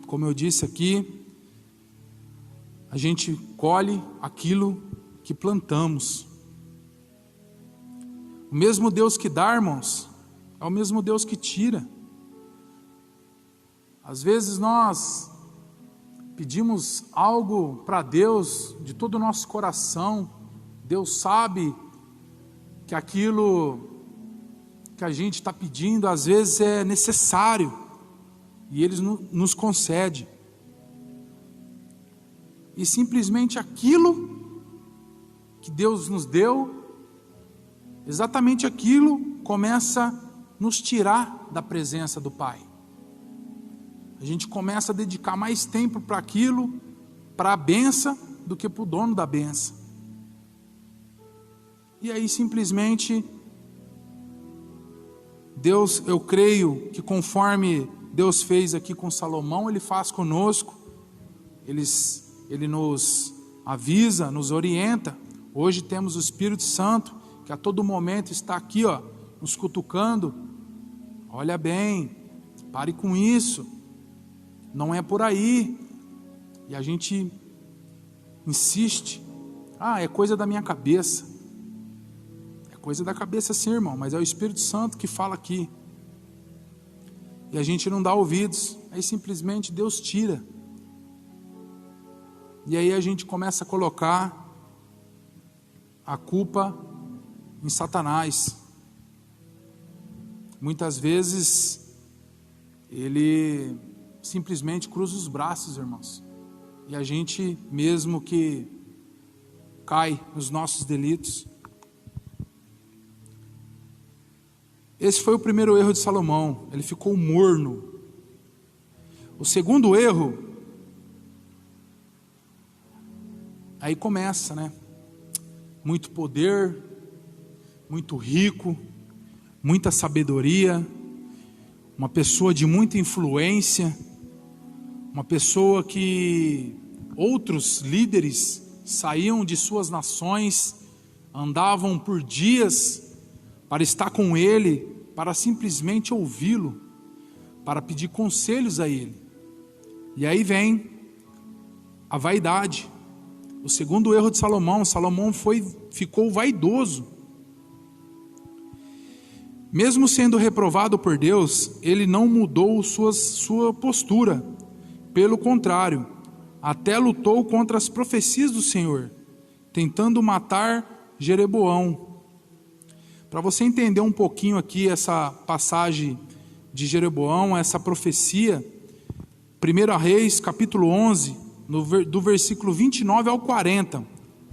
Speaker 5: Como eu disse aqui, a gente colhe aquilo que plantamos. O mesmo Deus que dá, irmãos, é o mesmo Deus que tira. Às vezes nós pedimos algo para Deus de todo o nosso coração. Deus sabe que aquilo que a gente está pedindo às vezes é necessário, e Ele nos concede. E simplesmente aquilo que Deus nos deu, exatamente aquilo começa a nos tirar da presença do Pai. A gente começa a dedicar mais tempo para aquilo, para a benção, do que para o dono da benção. E aí simplesmente, Deus, eu creio que conforme Deus fez aqui com Salomão, Ele faz conosco. Ele nos avisa, nos orienta. Hoje temos o Espírito Santo, que a todo momento está aqui, nos cutucando. Olha bem, pare com isso, não é por aí. E a gente insiste: é coisa da minha cabeça. É coisa da cabeça sim, irmão, mas é o Espírito Santo que fala aqui. E a gente não dá ouvidos, aí simplesmente Deus tira. E aí a gente começa a colocar a culpa em Satanás. Muitas vezes ele simplesmente cruza os braços, irmãos, e a gente mesmo que cai nos nossos delitos. Esse foi o primeiro erro de Salomão, ele ficou morno. O segundo erro, aí começa, né? Muito poder, muito rico, muita sabedoria, uma pessoa de muita influência, uma pessoa que outros líderes saíam de suas nações, andavam por dias para estar com ele, para simplesmente ouvi-lo, para pedir conselhos a ele. E aí vem a vaidade. O segundo erro de Salomão, ficou vaidoso. Mesmo sendo reprovado por Deus, ele não mudou sua postura. Pelo contrário, até lutou contra as profecias do Senhor, tentando matar Jeroboão. Para você entender um pouquinho aqui essa passagem de Jeroboão, essa profecia, 1 Reis, capítulo 11, do versículo 29 ao 40.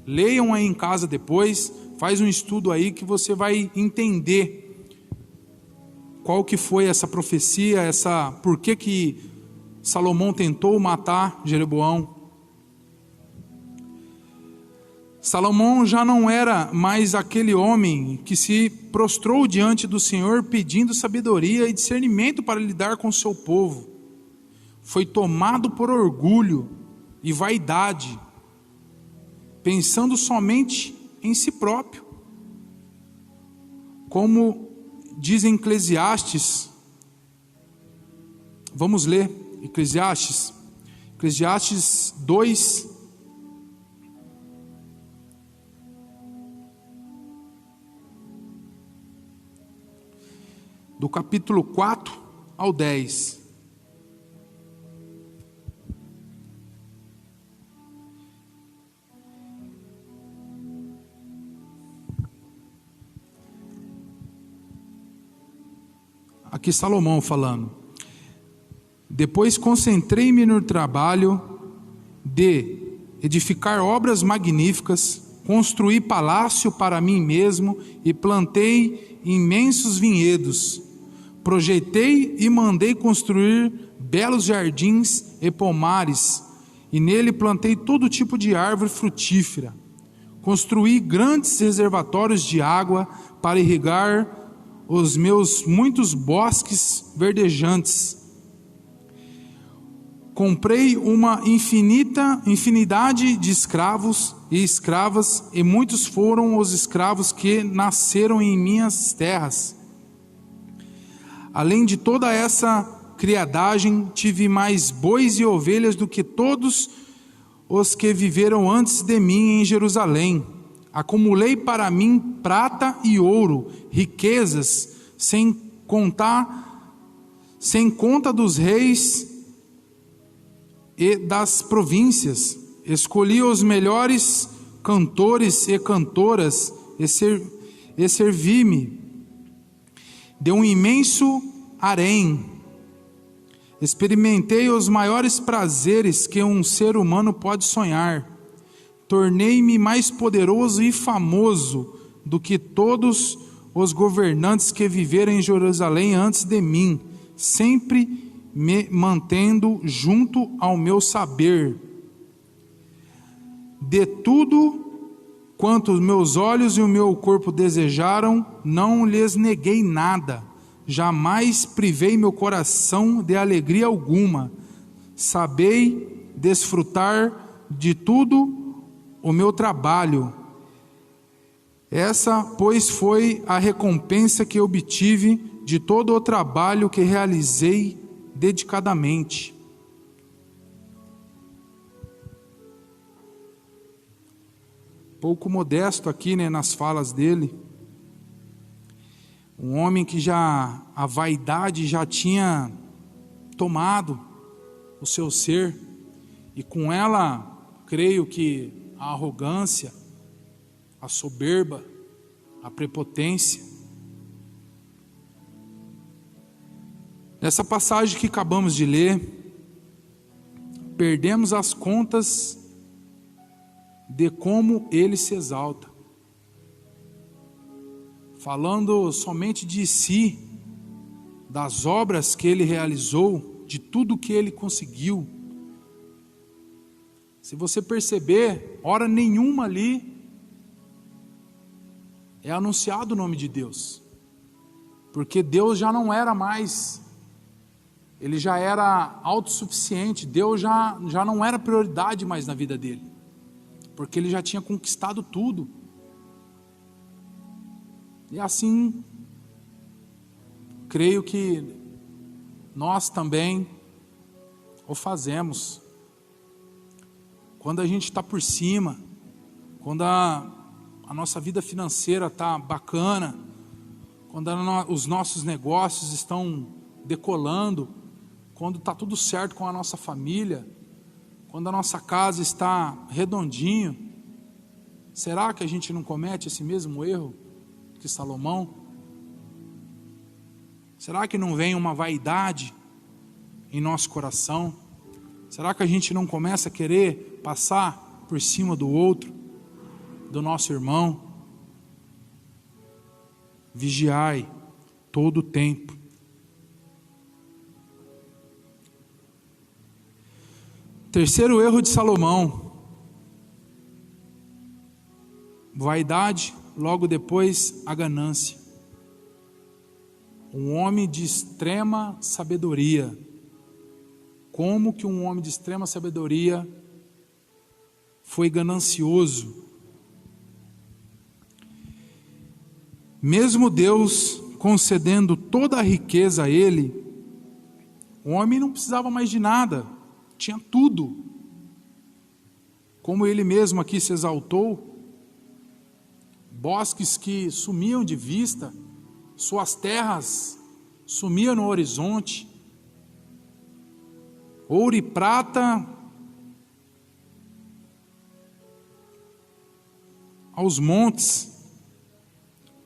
Speaker 5: Leiam aí em casa depois, faz um estudo aí que você vai entender qual que foi essa profecia, por que Salomão tentou matar Jeroboão. Salomão já não era mais aquele homem que se prostrou diante do Senhor pedindo sabedoria e discernimento para lidar com o seu povo. Foi tomado por orgulho e vaidade, pensando somente em si próprio. Como diz em Eclesiastes, vamos ler Eclesiastes 2, do capítulo 4 ao 10. Aqui Salomão falando: depois concentrei-me no trabalho de edificar obras magníficas, construí palácio para mim mesmo e plantei imensos vinhedos. Projetei e mandei construir belos jardins e pomares, e nele plantei todo tipo de árvore frutífera. Construí grandes reservatórios de água para irrigar os meus muitos bosques verdejantes. Comprei uma infinidade de escravos e escravas, e muitos foram os escravos que nasceram em minhas terras. Além de toda essa criadagem, tive mais bois e ovelhas do que todos os que viveram antes de mim em Jerusalém. Acumulei para mim prata e ouro, riquezas, sem conta dos reis e das províncias. Escolhi os melhores cantores e cantoras e servi-me de um imenso harém. Experimentei os maiores prazeres que um ser humano pode sonhar. Tornei-me mais poderoso e famoso do que todos os governantes que viveram em Jerusalém antes de mim, sempre me mantendo junto ao meu saber. De tudo quanto os meus olhos e o meu corpo desejaram, não lhes neguei nada. Jamais privei meu coração de alegria alguma. Sabei desfrutar de tudo o meu trabalho. Essa, pois, foi a recompensa que obtive de todo o trabalho que realizei dedicadamente. Pouco modesto aqui, né, nas falas dele. Um homem que a vaidade já tinha tomado o seu ser, e com ela, creio que a arrogância, a soberba, a prepotência. Nessa passagem que acabamos de ler, perdemos as contas de como ele se exalta. falando somente de si, das obras que ele realizou, de tudo que ele conseguiu. Se você perceber, hora nenhuma ali é anunciado o nome de Deus, porque Deus já não era mais, ele já era autossuficiente, Deus já não era prioridade mais na vida dele, porque ele já tinha conquistado tudo. E assim, creio que nós também o fazemos. Quando a gente está por cima, quando a nossa vida financeira está bacana, quando os nossos negócios estão decolando, quando está tudo certo com a nossa família, quando a nossa casa está redondinho, será que a gente não comete esse mesmo erro que Salomão? Será que não vem uma vaidade em nosso coração? Será que a gente não começa a querer passar por cima do outro, do nosso irmão? Vigiai todo o tempo. Terceiro erro de Salomão: vaidade, logo depois a ganância. Um homem de extrema sabedoria. Como que um homem de extrema sabedoria foi ganancioso? Mesmo Deus concedendo toda a riqueza a ele, o homem não precisava mais de nada, tinha tudo. Como ele mesmo aqui se exaltou, bosques que sumiam de vista, suas terras sumiam no horizonte, ouro e prata aos montes.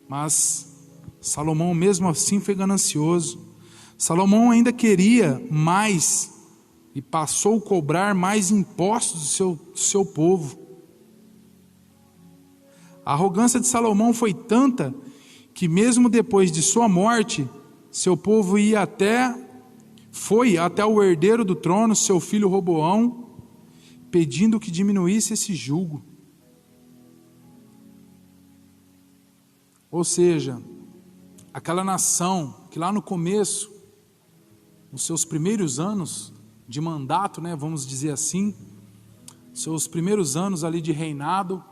Speaker 5: Mas Salomão mesmo assim foi ganancioso. Salomão ainda queria mais e passou a cobrar mais impostos do seu povo. A arrogância de Salomão foi tanta que mesmo depois de sua morte, seu povo foi até o herdeiro do trono, seu filho Roboão, pedindo que diminuísse esse jugo. Ou seja, aquela nação que lá no começo, nos seus primeiros anos de mandato, vamos dizer assim, seus primeiros anos ali de reinado,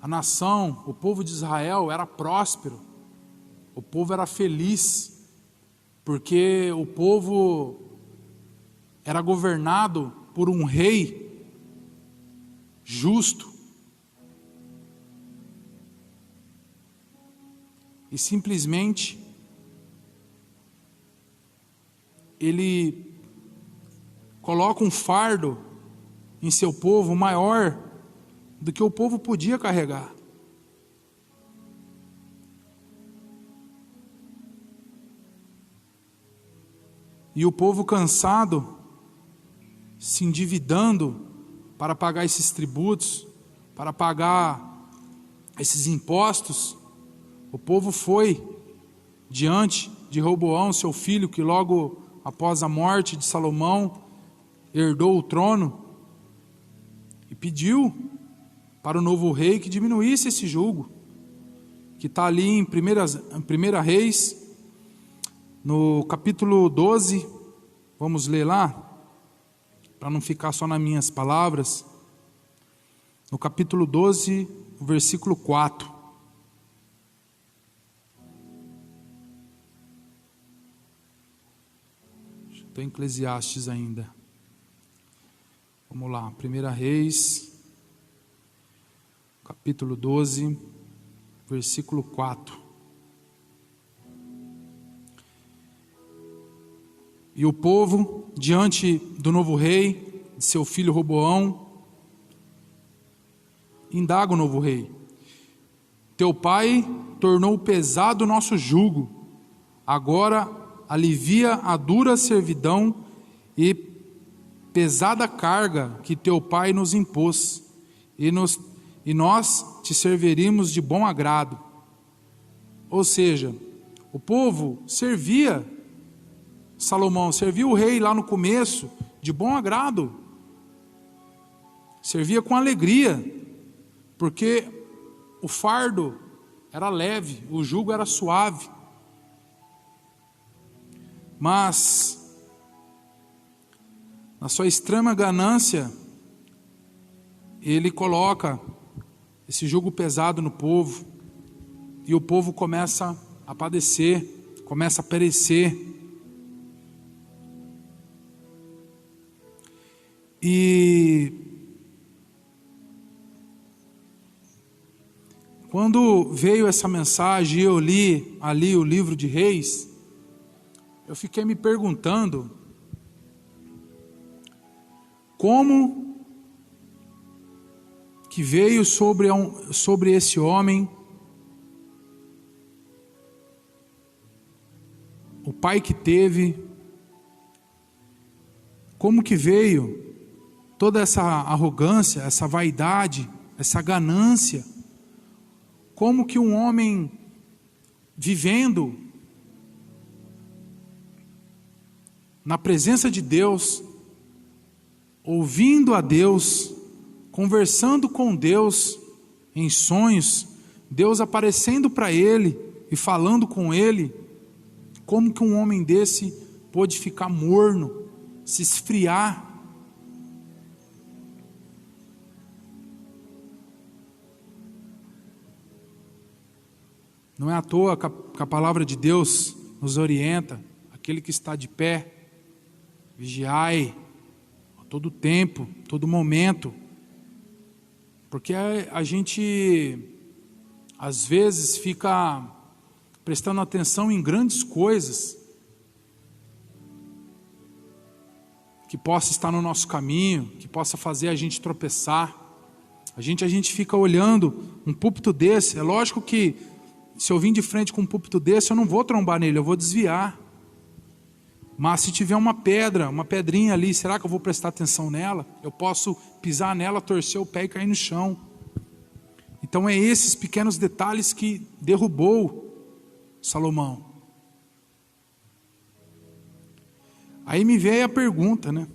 Speaker 5: a nação, o povo de Israel era próspero, o povo era feliz, porque o povo era governado por um rei justo. E simplesmente ele coloca um fardo em seu povo maior do que o povo podia carregar. E o povo cansado, se endividando para pagar esses tributos, para pagar esses impostos, o povo foi diante de Roboão, seu filho, que logo após a morte de Salomão herdou o trono, e pediu para o novo rei que diminuísse esse jugo, que está ali em 1 Reis, no capítulo 12, vamos ler lá, para não ficar só nas minhas palavras, no capítulo 12, versículo 4. Estou em Eclesiastes ainda. Vamos lá, 1 Reis, capítulo 12, versículo 4. E o povo, diante do novo rei, de seu filho Roboão, indaga o novo rei: teu pai tornou pesado o nosso jugo, agora alivia a dura servidão e pesada carga que teu pai nos impôs, e nós te serviremos de bom agrado. Ou seja, o povo servia Salomão, servia o rei lá no começo, de bom agrado. Servia com alegria, porque o fardo era leve, o jugo era suave. Mas, na sua extrema ganância, ele coloca esse jugo pesado no povo, e o povo começa a padecer, começa a perecer. E quando veio essa mensagem e eu li ali o livro de Reis, eu fiquei me perguntando como que veio sobre esse homem o pai que teve, como que veio toda essa arrogância, essa vaidade, essa ganância, como que um homem vivendo na presença de Deus, ouvindo a Deus, conversando com Deus em sonhos, Deus aparecendo para ele e falando com ele, como que um homem desse pôde ficar morno, se esfriar? Não é à toa que a palavra de Deus nos orienta, aquele que está de pé, vigiai a todo tempo, todo momento, porque a gente às vezes fica prestando atenção em grandes coisas que possa estar no nosso caminho, que possa fazer a gente tropeçar. A gente fica olhando um púlpito desse. É lógico que se eu vim de frente com um púlpito desse, eu não vou trombar nele, eu vou desviar. Mas se tiver uma pedra, uma pedrinha ali, será que eu vou prestar atenção nela? Eu posso pisar nela, torcer o pé e cair no chão. Então é esses pequenos detalhes que derrubou Salomão. Aí me veio a pergunta, né?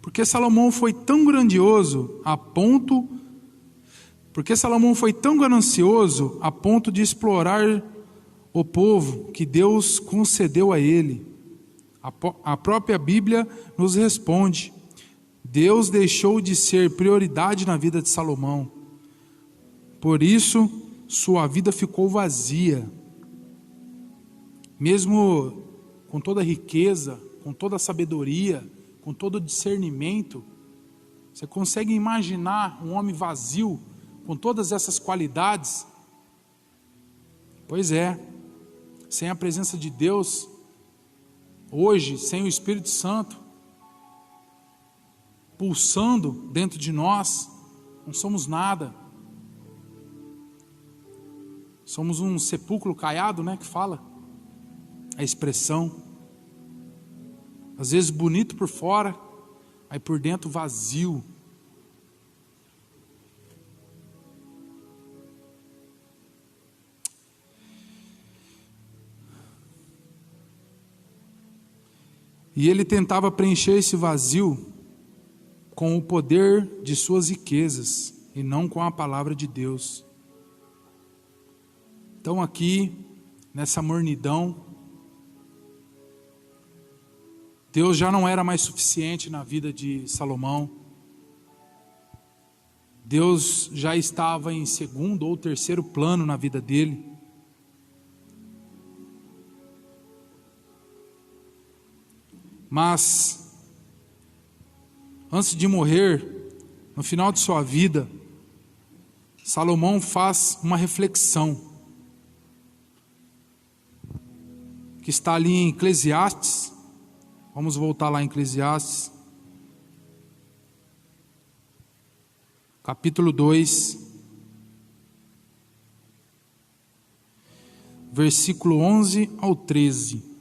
Speaker 5: Porque Salomão foi tão grandioso a ponto... Porque Salomão foi tão ganancioso a ponto de explorar o povo que Deus concedeu a ele? A própria Bíblia nos responde. Deus deixou de ser prioridade na vida de Salomão. Por isso, sua vida ficou vazia. Mesmo com toda a riqueza, com toda a sabedoria, com todo o discernimento, você consegue imaginar um homem vazio com todas essas qualidades? Pois é, sem a presença de Deus, hoje, sem o Espírito Santo pulsando dentro de nós, não somos nada. Somos um sepulcro caiado, né, que fala a expressão. Às vezes bonito por fora, aí por dentro vazio. E ele tentava preencher esse vazio com o poder de suas riquezas e não com a palavra de Deus. Então aqui, nessa mornidão, Deus já não era mais suficiente na vida de Salomão. Deus já estava em segundo ou terceiro plano na vida dele. Mas, antes de morrer, no final de sua vida, Salomão faz uma reflexão, que está ali em Eclesiastes. Vamos voltar lá em Eclesiastes, capítulo 2, versículo 11 ao 13.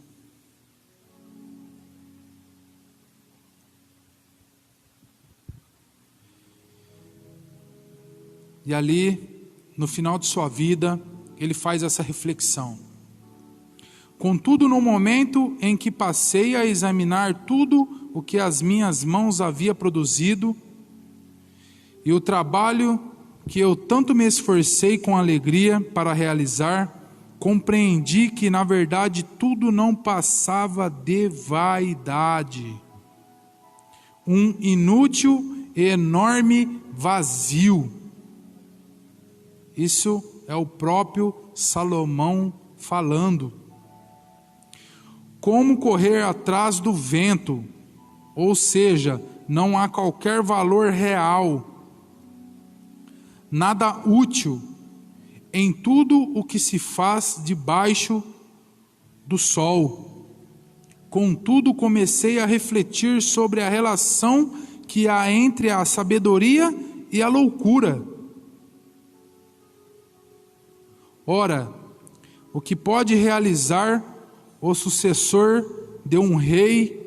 Speaker 5: E ali, no final de sua vida, ele faz essa reflexão. Contudo, no momento em que passei a examinar tudo o que as minhas mãos haviam produzido, e o trabalho que eu tanto me esforcei com alegria para realizar, compreendi que, na verdade, tudo não passava de vaidade. Um inútil e enorme vazio. Isso é o próprio Salomão falando. Como correr atrás do vento, ou seja, não há qualquer valor real, nada útil em tudo o que se faz debaixo do sol. Contudo, comecei a refletir sobre a relação que há entre a sabedoria e a loucura. Ora, o que pode realizar o sucessor de um rei,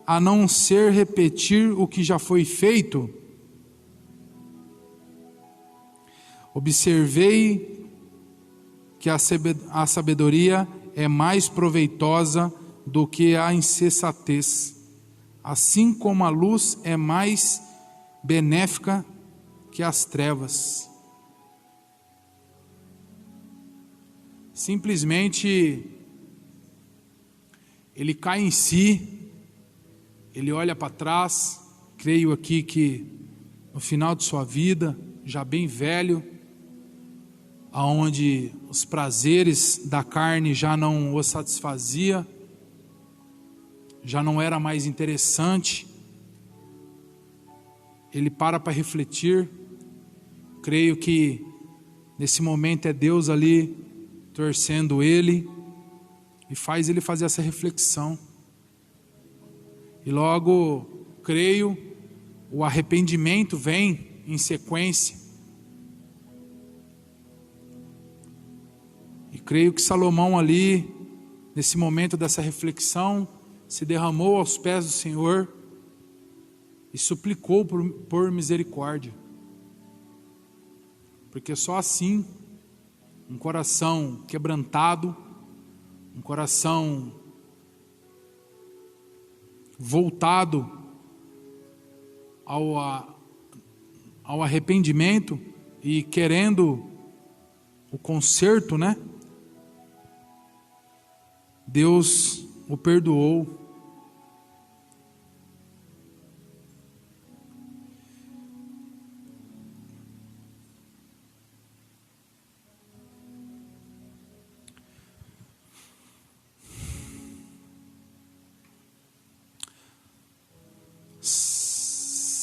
Speaker 5: a não ser repetir o que já foi feito? Observei que a sabedoria é mais proveitosa do que a insensatez, assim como a luz é mais benéfica que as trevas. Simplesmente ele cai em si, ele olha para trás, creio aqui que no final de sua vida, já bem velho, aonde os prazeres da carne já não o satisfazia, já não era mais interessante, ele para refletir. Creio que nesse momento é Deus ali torcendo ele e faz ele fazer essa reflexão. E logo, creio, o arrependimento vem em sequência. E creio que Salomão ali, nesse momento dessa reflexão, se derramou aos pés do Senhor e suplicou por misericórdia. Porque só assim, um coração quebrantado, um coração voltado ao arrependimento e querendo o conserto, né? Deus o perdoou.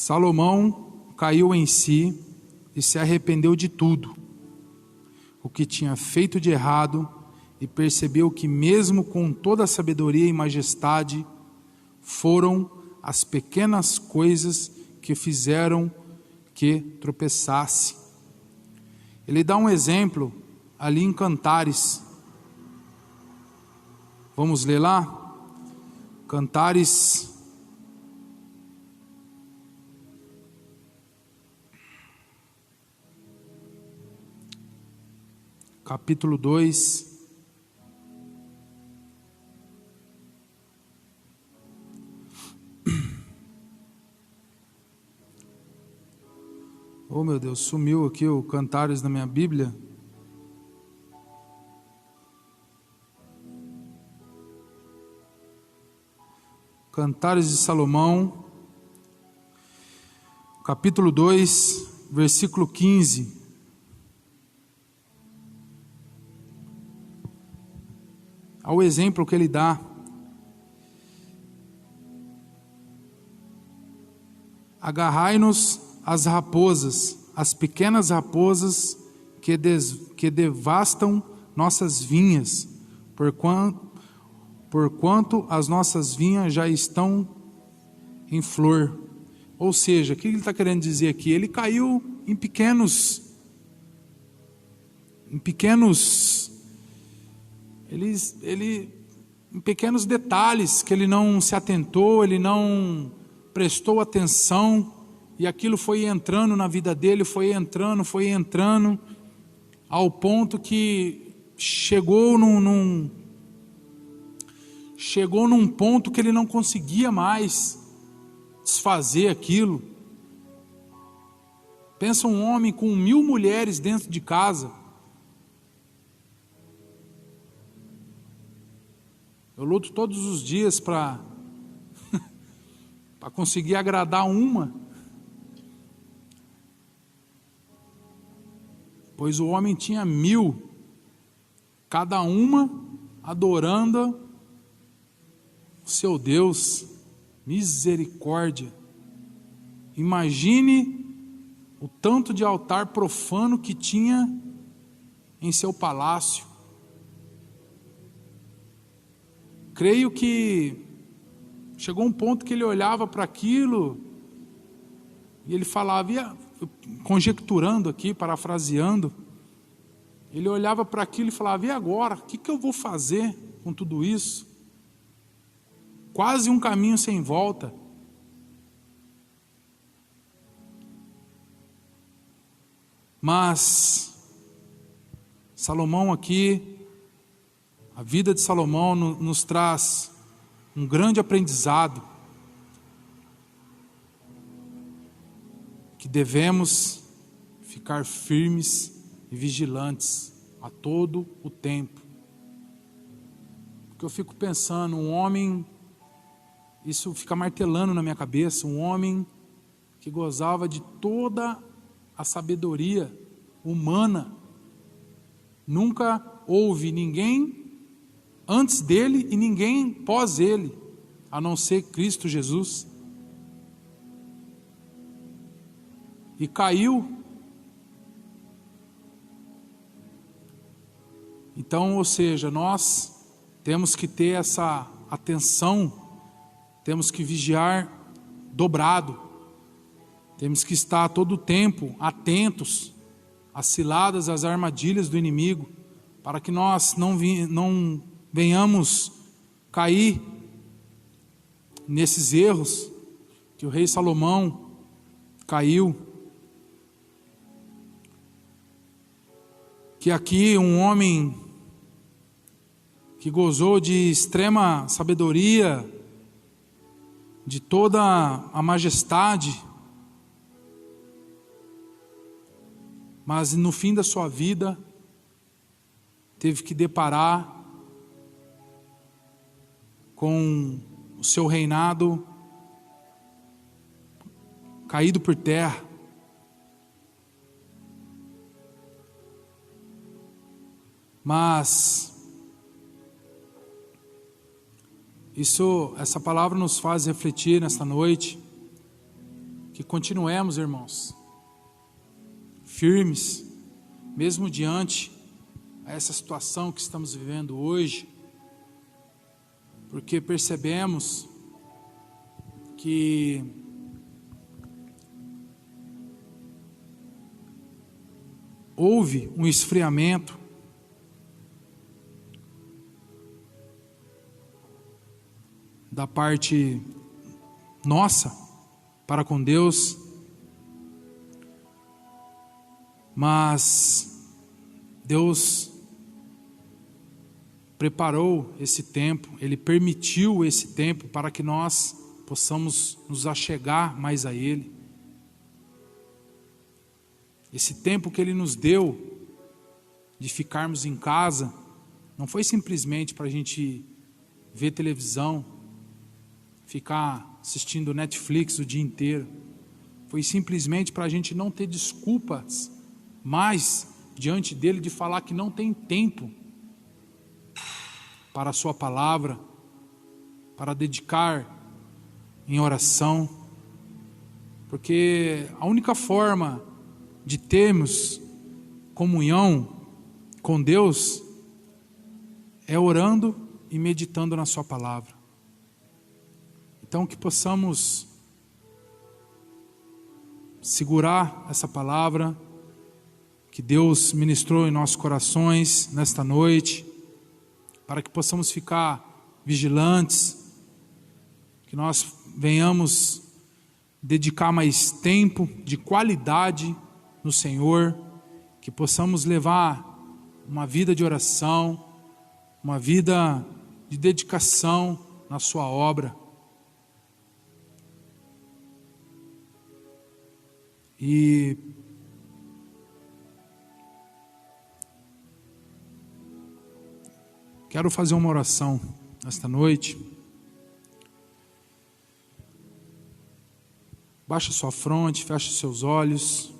Speaker 5: Salomão caiu em si e se arrependeu de tudo o que tinha feito de errado, e percebeu que mesmo com toda a sabedoria e majestade, foram as pequenas coisas que fizeram que tropeçasse. Ele dá um exemplo ali em Cantares. Vamos ler lá? Cantares capítulo 2. Oh meu Deus, sumiu aqui o Cantares na minha Bíblia. Cantares de Salomão, capítulo 2, versículo 15. Ao exemplo que ele dá. Agarrai-nos as raposas, as pequenas raposas que devastam nossas vinhas, porquanto as nossas vinhas já estão em flor. Ou seja, o que ele está querendo dizer aqui? Ele caiu em pequenos detalhes que ele não se atentou, ele não prestou atenção, e aquilo foi entrando na vida dele, foi entrando, ao ponto que chegou num ponto que ele não conseguia mais desfazer aquilo. Pensa um homem com 1000 mulheres dentro de casa. Eu luto todos os dias para conseguir agradar uma. Pois o homem tinha 1000, cada uma adorando o seu Deus. Misericórdia. Imagine o tanto de altar profano que tinha em seu palácio. Creio que chegou um ponto que ele olhava para aquilo e ele falava, conjecturando aqui, parafraseando, ele olhava para aquilo e falava: e agora? O que eu vou fazer com tudo isso? Quase um caminho sem volta. Mas Salomão aqui, a vida de Salomão nos traz um grande aprendizado, que devemos ficar firmes e vigilantes a todo o tempo. Porque eu fico pensando, um homem, isso fica martelando na minha cabeça, um homem que gozava de toda a sabedoria humana, nunca houve ninguém antes dele e ninguém pós ele, a não ser Cristo Jesus. E caiu. Então, ou seja, nós temos que ter essa atenção, temos que vigiar dobrado, temos que estar todo o tempo atentos às ciladas, às armadilhas do inimigo, para que nós não venhamos cair nesses erros que o rei Salomão caiu. Que aqui um homem que gozou de extrema sabedoria, de toda a majestade, mas no fim da sua vida teve que deparar com o seu reinado caído por terra. Mas essa palavra nos faz refletir nesta noite, que continuemos, irmãos, firmes, mesmo diante a essa situação que estamos vivendo hoje, porque percebemos que houve um esfriamento da parte nossa para com Deus, mas Deus preparou esse tempo, Ele permitiu esse tempo para que nós possamos nos achegar mais a Ele. Esse tempo que Ele nos deu de ficarmos em casa, não foi simplesmente para a gente ver televisão, ficar assistindo Netflix o dia inteiro. Foi simplesmente para a gente não ter desculpas mais diante dele de falar que não tem tempo para a sua palavra, para dedicar em oração, porque a única forma de termos comunhão com Deus é orando e meditando na sua palavra. Então, que possamos segurar essa palavra que Deus ministrou em nossos corações nesta noite, para que possamos ficar vigilantes, que nós venhamos dedicar mais tempo de qualidade no Senhor, que possamos levar uma vida de oração, uma vida de dedicação na sua obra. E quero fazer uma oração esta noite. Baixa sua fronte, feche seus olhos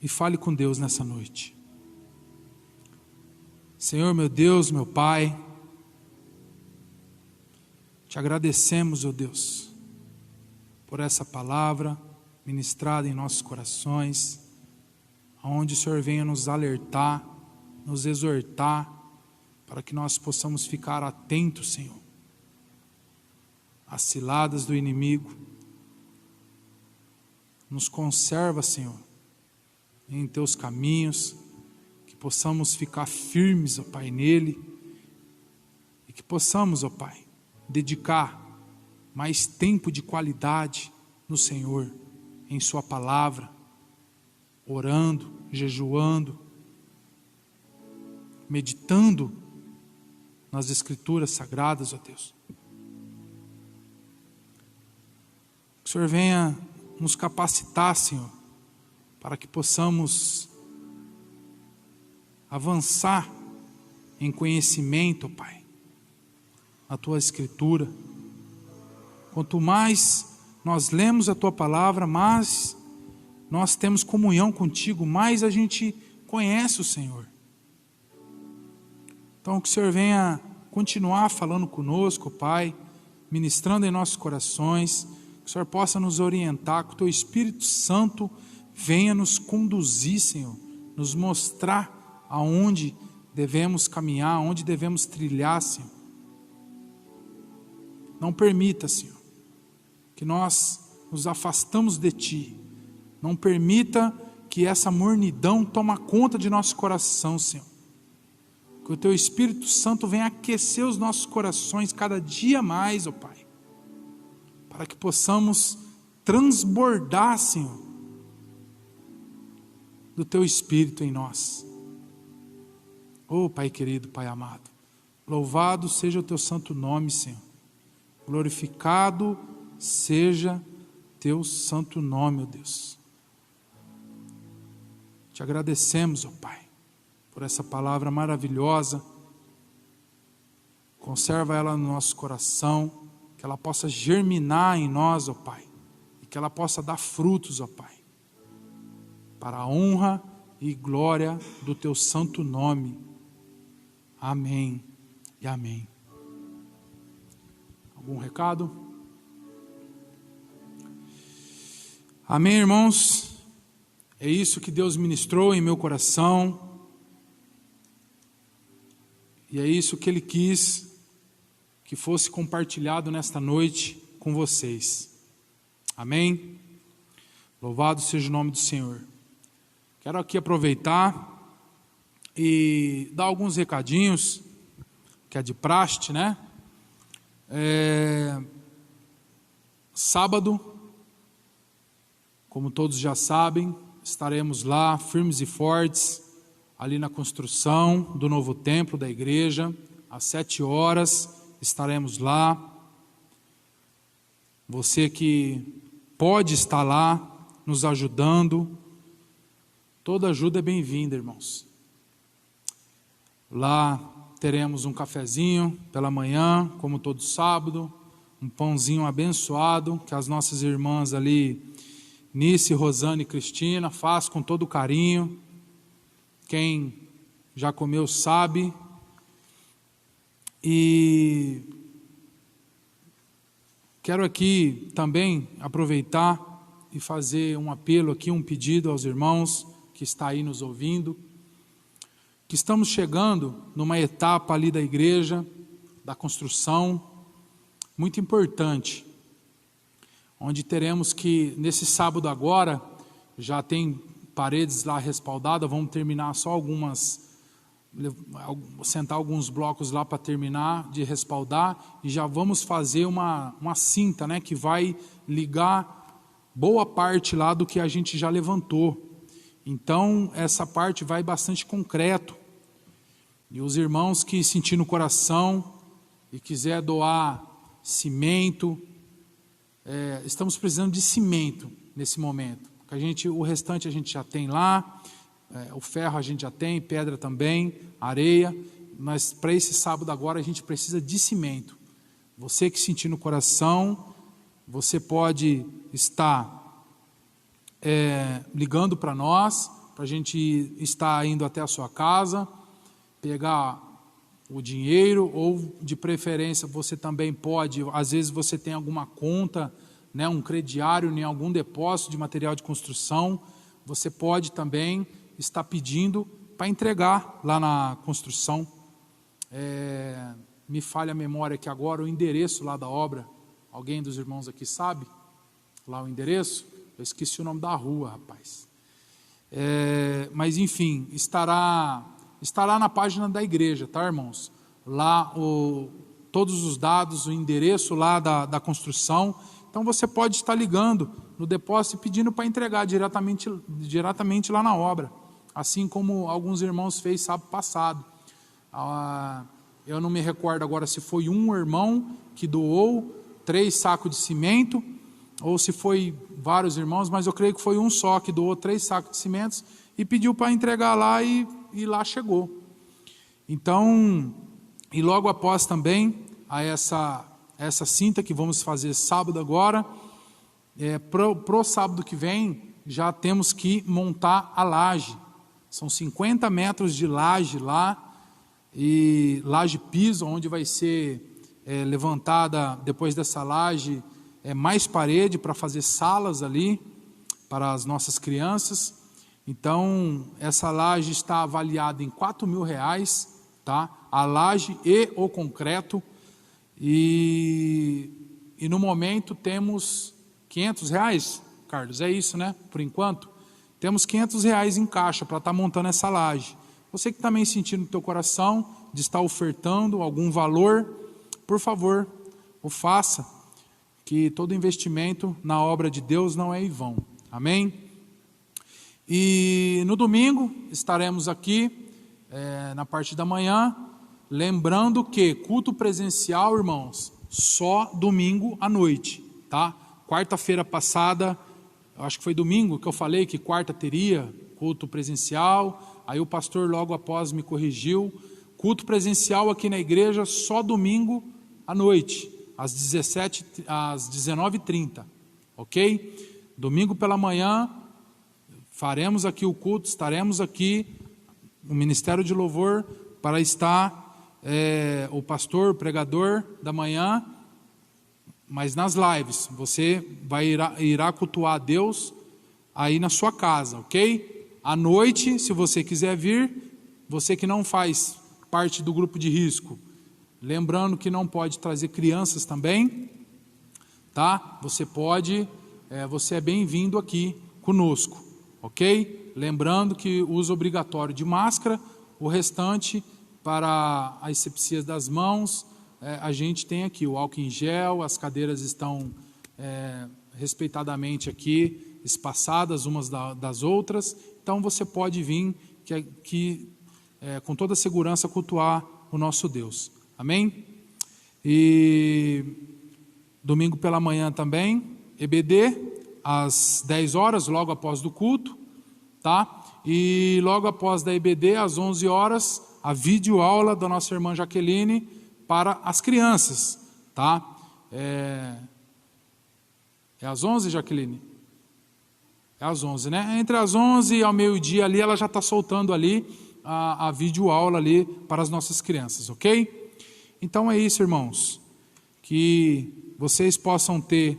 Speaker 5: e fale com Deus nessa noite. Senhor, meu Deus, meu Pai, te agradecemos, ó Deus, por essa palavra ministrada em nossos corações, aonde o Senhor venha nos alertar, nos exortar, para que nós possamos ficar atentos, Senhor, às ciladas do inimigo. Nos conserva, Senhor, em teus caminhos, que possamos ficar firmes, ó Pai, nele, e que possamos, ó Pai, dedicar mais tempo de qualidade no Senhor, em sua palavra, orando, jejuando, meditando nas Escrituras Sagradas, ó Deus. Que o Senhor venha nos capacitar, Senhor, para que possamos avançar em conhecimento, Pai, na Tua Escritura. Quanto mais nós lemos a Tua Palavra, mais nós temos comunhão contigo, mais a gente conhece o Senhor. Então que o Senhor venha continuar falando conosco, Pai, ministrando em nossos corações, que o Senhor possa nos orientar, que o Teu Espírito Santo venha nos conduzir, Senhor, nos mostrar aonde devemos caminhar, aonde devemos trilhar, Senhor. Não permita, Senhor, que nós nos afastamos de Ti. Não permita que essa mornidão tome conta de nosso coração, Senhor. Que o Teu Espírito Santo venha aquecer os nossos corações cada dia mais, ó Pai, para que possamos transbordar, Senhor, do Teu Espírito em nós. Oh Pai querido, Pai amado, louvado seja o Teu santo nome, Senhor. Glorificado seja Teu santo nome, ó Deus. Te agradecemos, ó Pai, por essa palavra maravilhosa. Conserva ela no nosso coração, que ela possa germinar em nós, ó Pai, e que ela possa dar frutos, ó Pai, para a honra e glória do Teu santo nome. Amém e amém. Algum recado? Amém, irmãos? É isso que Deus ministrou em meu coração. E é isso que Ele quis que fosse compartilhado nesta noite com vocês. Amém? Louvado seja o nome do Senhor. Quero aqui aproveitar e dar alguns recadinhos, que é de praxe, né? Sábado, como todos já sabem, estaremos lá firmes e fortes, ali na construção do novo templo da igreja, às 7 horas, estaremos lá. Você que pode estar lá, nos ajudando, toda ajuda é bem-vinda, irmãos. Lá teremos um cafezinho pela manhã, como todo sábado, um pãozinho abençoado, que as nossas irmãs ali, Nice, Rosane e Cristina, faz com todo carinho. Quem já comeu sabe. E quero aqui também aproveitar e fazer um apelo aqui, um pedido aos irmãos que está aí nos ouvindo, que estamos chegando numa etapa ali da igreja, da construção, muito importante, onde teremos que, nesse sábado agora, já tem paredes lá respaldadas, vamos terminar só sentar alguns blocos lá para terminar de respaldar, e já vamos fazer uma cinta, né, que vai ligar boa parte lá do que a gente já levantou. Então, essa parte vai bastante concreto. E os irmãos que sentir no coração e quiser doar cimento, estamos precisando de cimento nesse momento. Porque o restante a gente já tem lá, o ferro a gente já tem, pedra também, areia. Mas para esse sábado agora a gente precisa de cimento. Você que sentir no coração, você pode estar ligando para nós, para a gente estar indo até a sua casa, pegar o dinheiro, ou de preferência você também pode, às vezes você tem alguma conta, né, um crediário em algum depósito de material de construção, você pode também estar pedindo para entregar lá na construção. Me falha a memória que agora o endereço lá da obra, alguém dos irmãos aqui sabe? Lá o endereço? Eu esqueci o nome da rua, rapaz. Mas enfim, estará na página da igreja, tá, irmãos? Lá todos os dados, o endereço lá da construção. Então você pode estar ligando no depósito e pedindo para entregar diretamente lá na obra. Assim como alguns irmãos fez sábado passado. Eu não me recordo agora se foi um irmão que doou 3 sacos de cimento, ou se foi vários irmãos, mas eu creio que foi um só que doou 3 sacos de cimentos e pediu para entregar lá e lá chegou. Então, e logo após também a essa cinta que vamos fazer sábado agora, pro sábado que vem já temos que montar a laje. São 50 metros de laje lá, e laje piso, onde vai ser levantada depois dessa laje mais parede para fazer salas ali para as nossas crianças. Então essa laje está avaliada em R$4.000, tá? A laje e o concreto, e no momento temos R$500, Carlos, é isso, né? Por enquanto temos R$500 em caixa para estar montando essa laje. Você que também sentir no teu coração de estar ofertando algum valor, por favor, o faça, que todo investimento na obra de Deus não é em vão. Amém? E no domingo estaremos aqui, na parte da manhã, lembrando que culto presencial, irmãos, só domingo à noite, tá? Quarta-feira passada, eu acho que foi domingo que eu falei que quarta teria culto presencial, aí o pastor logo após me corrigiu. Culto presencial aqui na igreja só domingo à noite, às 19h30, ok? Domingo pela manhã faremos aqui o culto, estaremos aqui no Ministério de Louvor para estar o pastor, o pregador da manhã, mas nas lives você irá cultuar a Deus aí na sua casa, ok? À noite, se você quiser vir, você que não faz parte do grupo de risco, lembrando que não pode trazer crianças também, tá? Você é bem-vindo aqui conosco, ok? Lembrando que o uso obrigatório de máscara, o restante para a asepsia das mãos, a gente tem aqui o álcool em gel, as cadeiras estão respeitadamente aqui, espaçadas umas das outras, então você pode vir com toda segurança cultuar o nosso Deus. Amém? E domingo pela manhã também, EBD, às 10 horas, logo após do culto, tá? E logo após da EBD, às 11 horas, a videoaula da nossa irmã Jaqueline para as crianças, tá? É às 11, Jaqueline? É às 11, né? Entre as 11 e ao meio-dia ali, ela já está soltando ali a videoaula ali para as nossas crianças, ok? Então é isso, irmãos, que vocês possam ter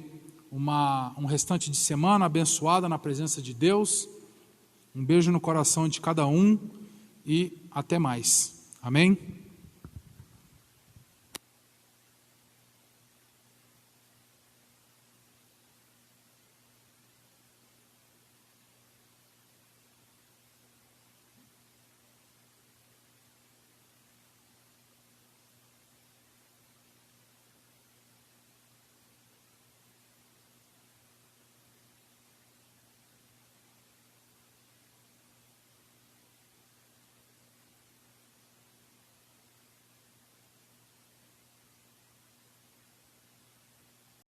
Speaker 5: um restante de semana abençoada na presença de Deus, um beijo no coração de cada um e até mais, amém?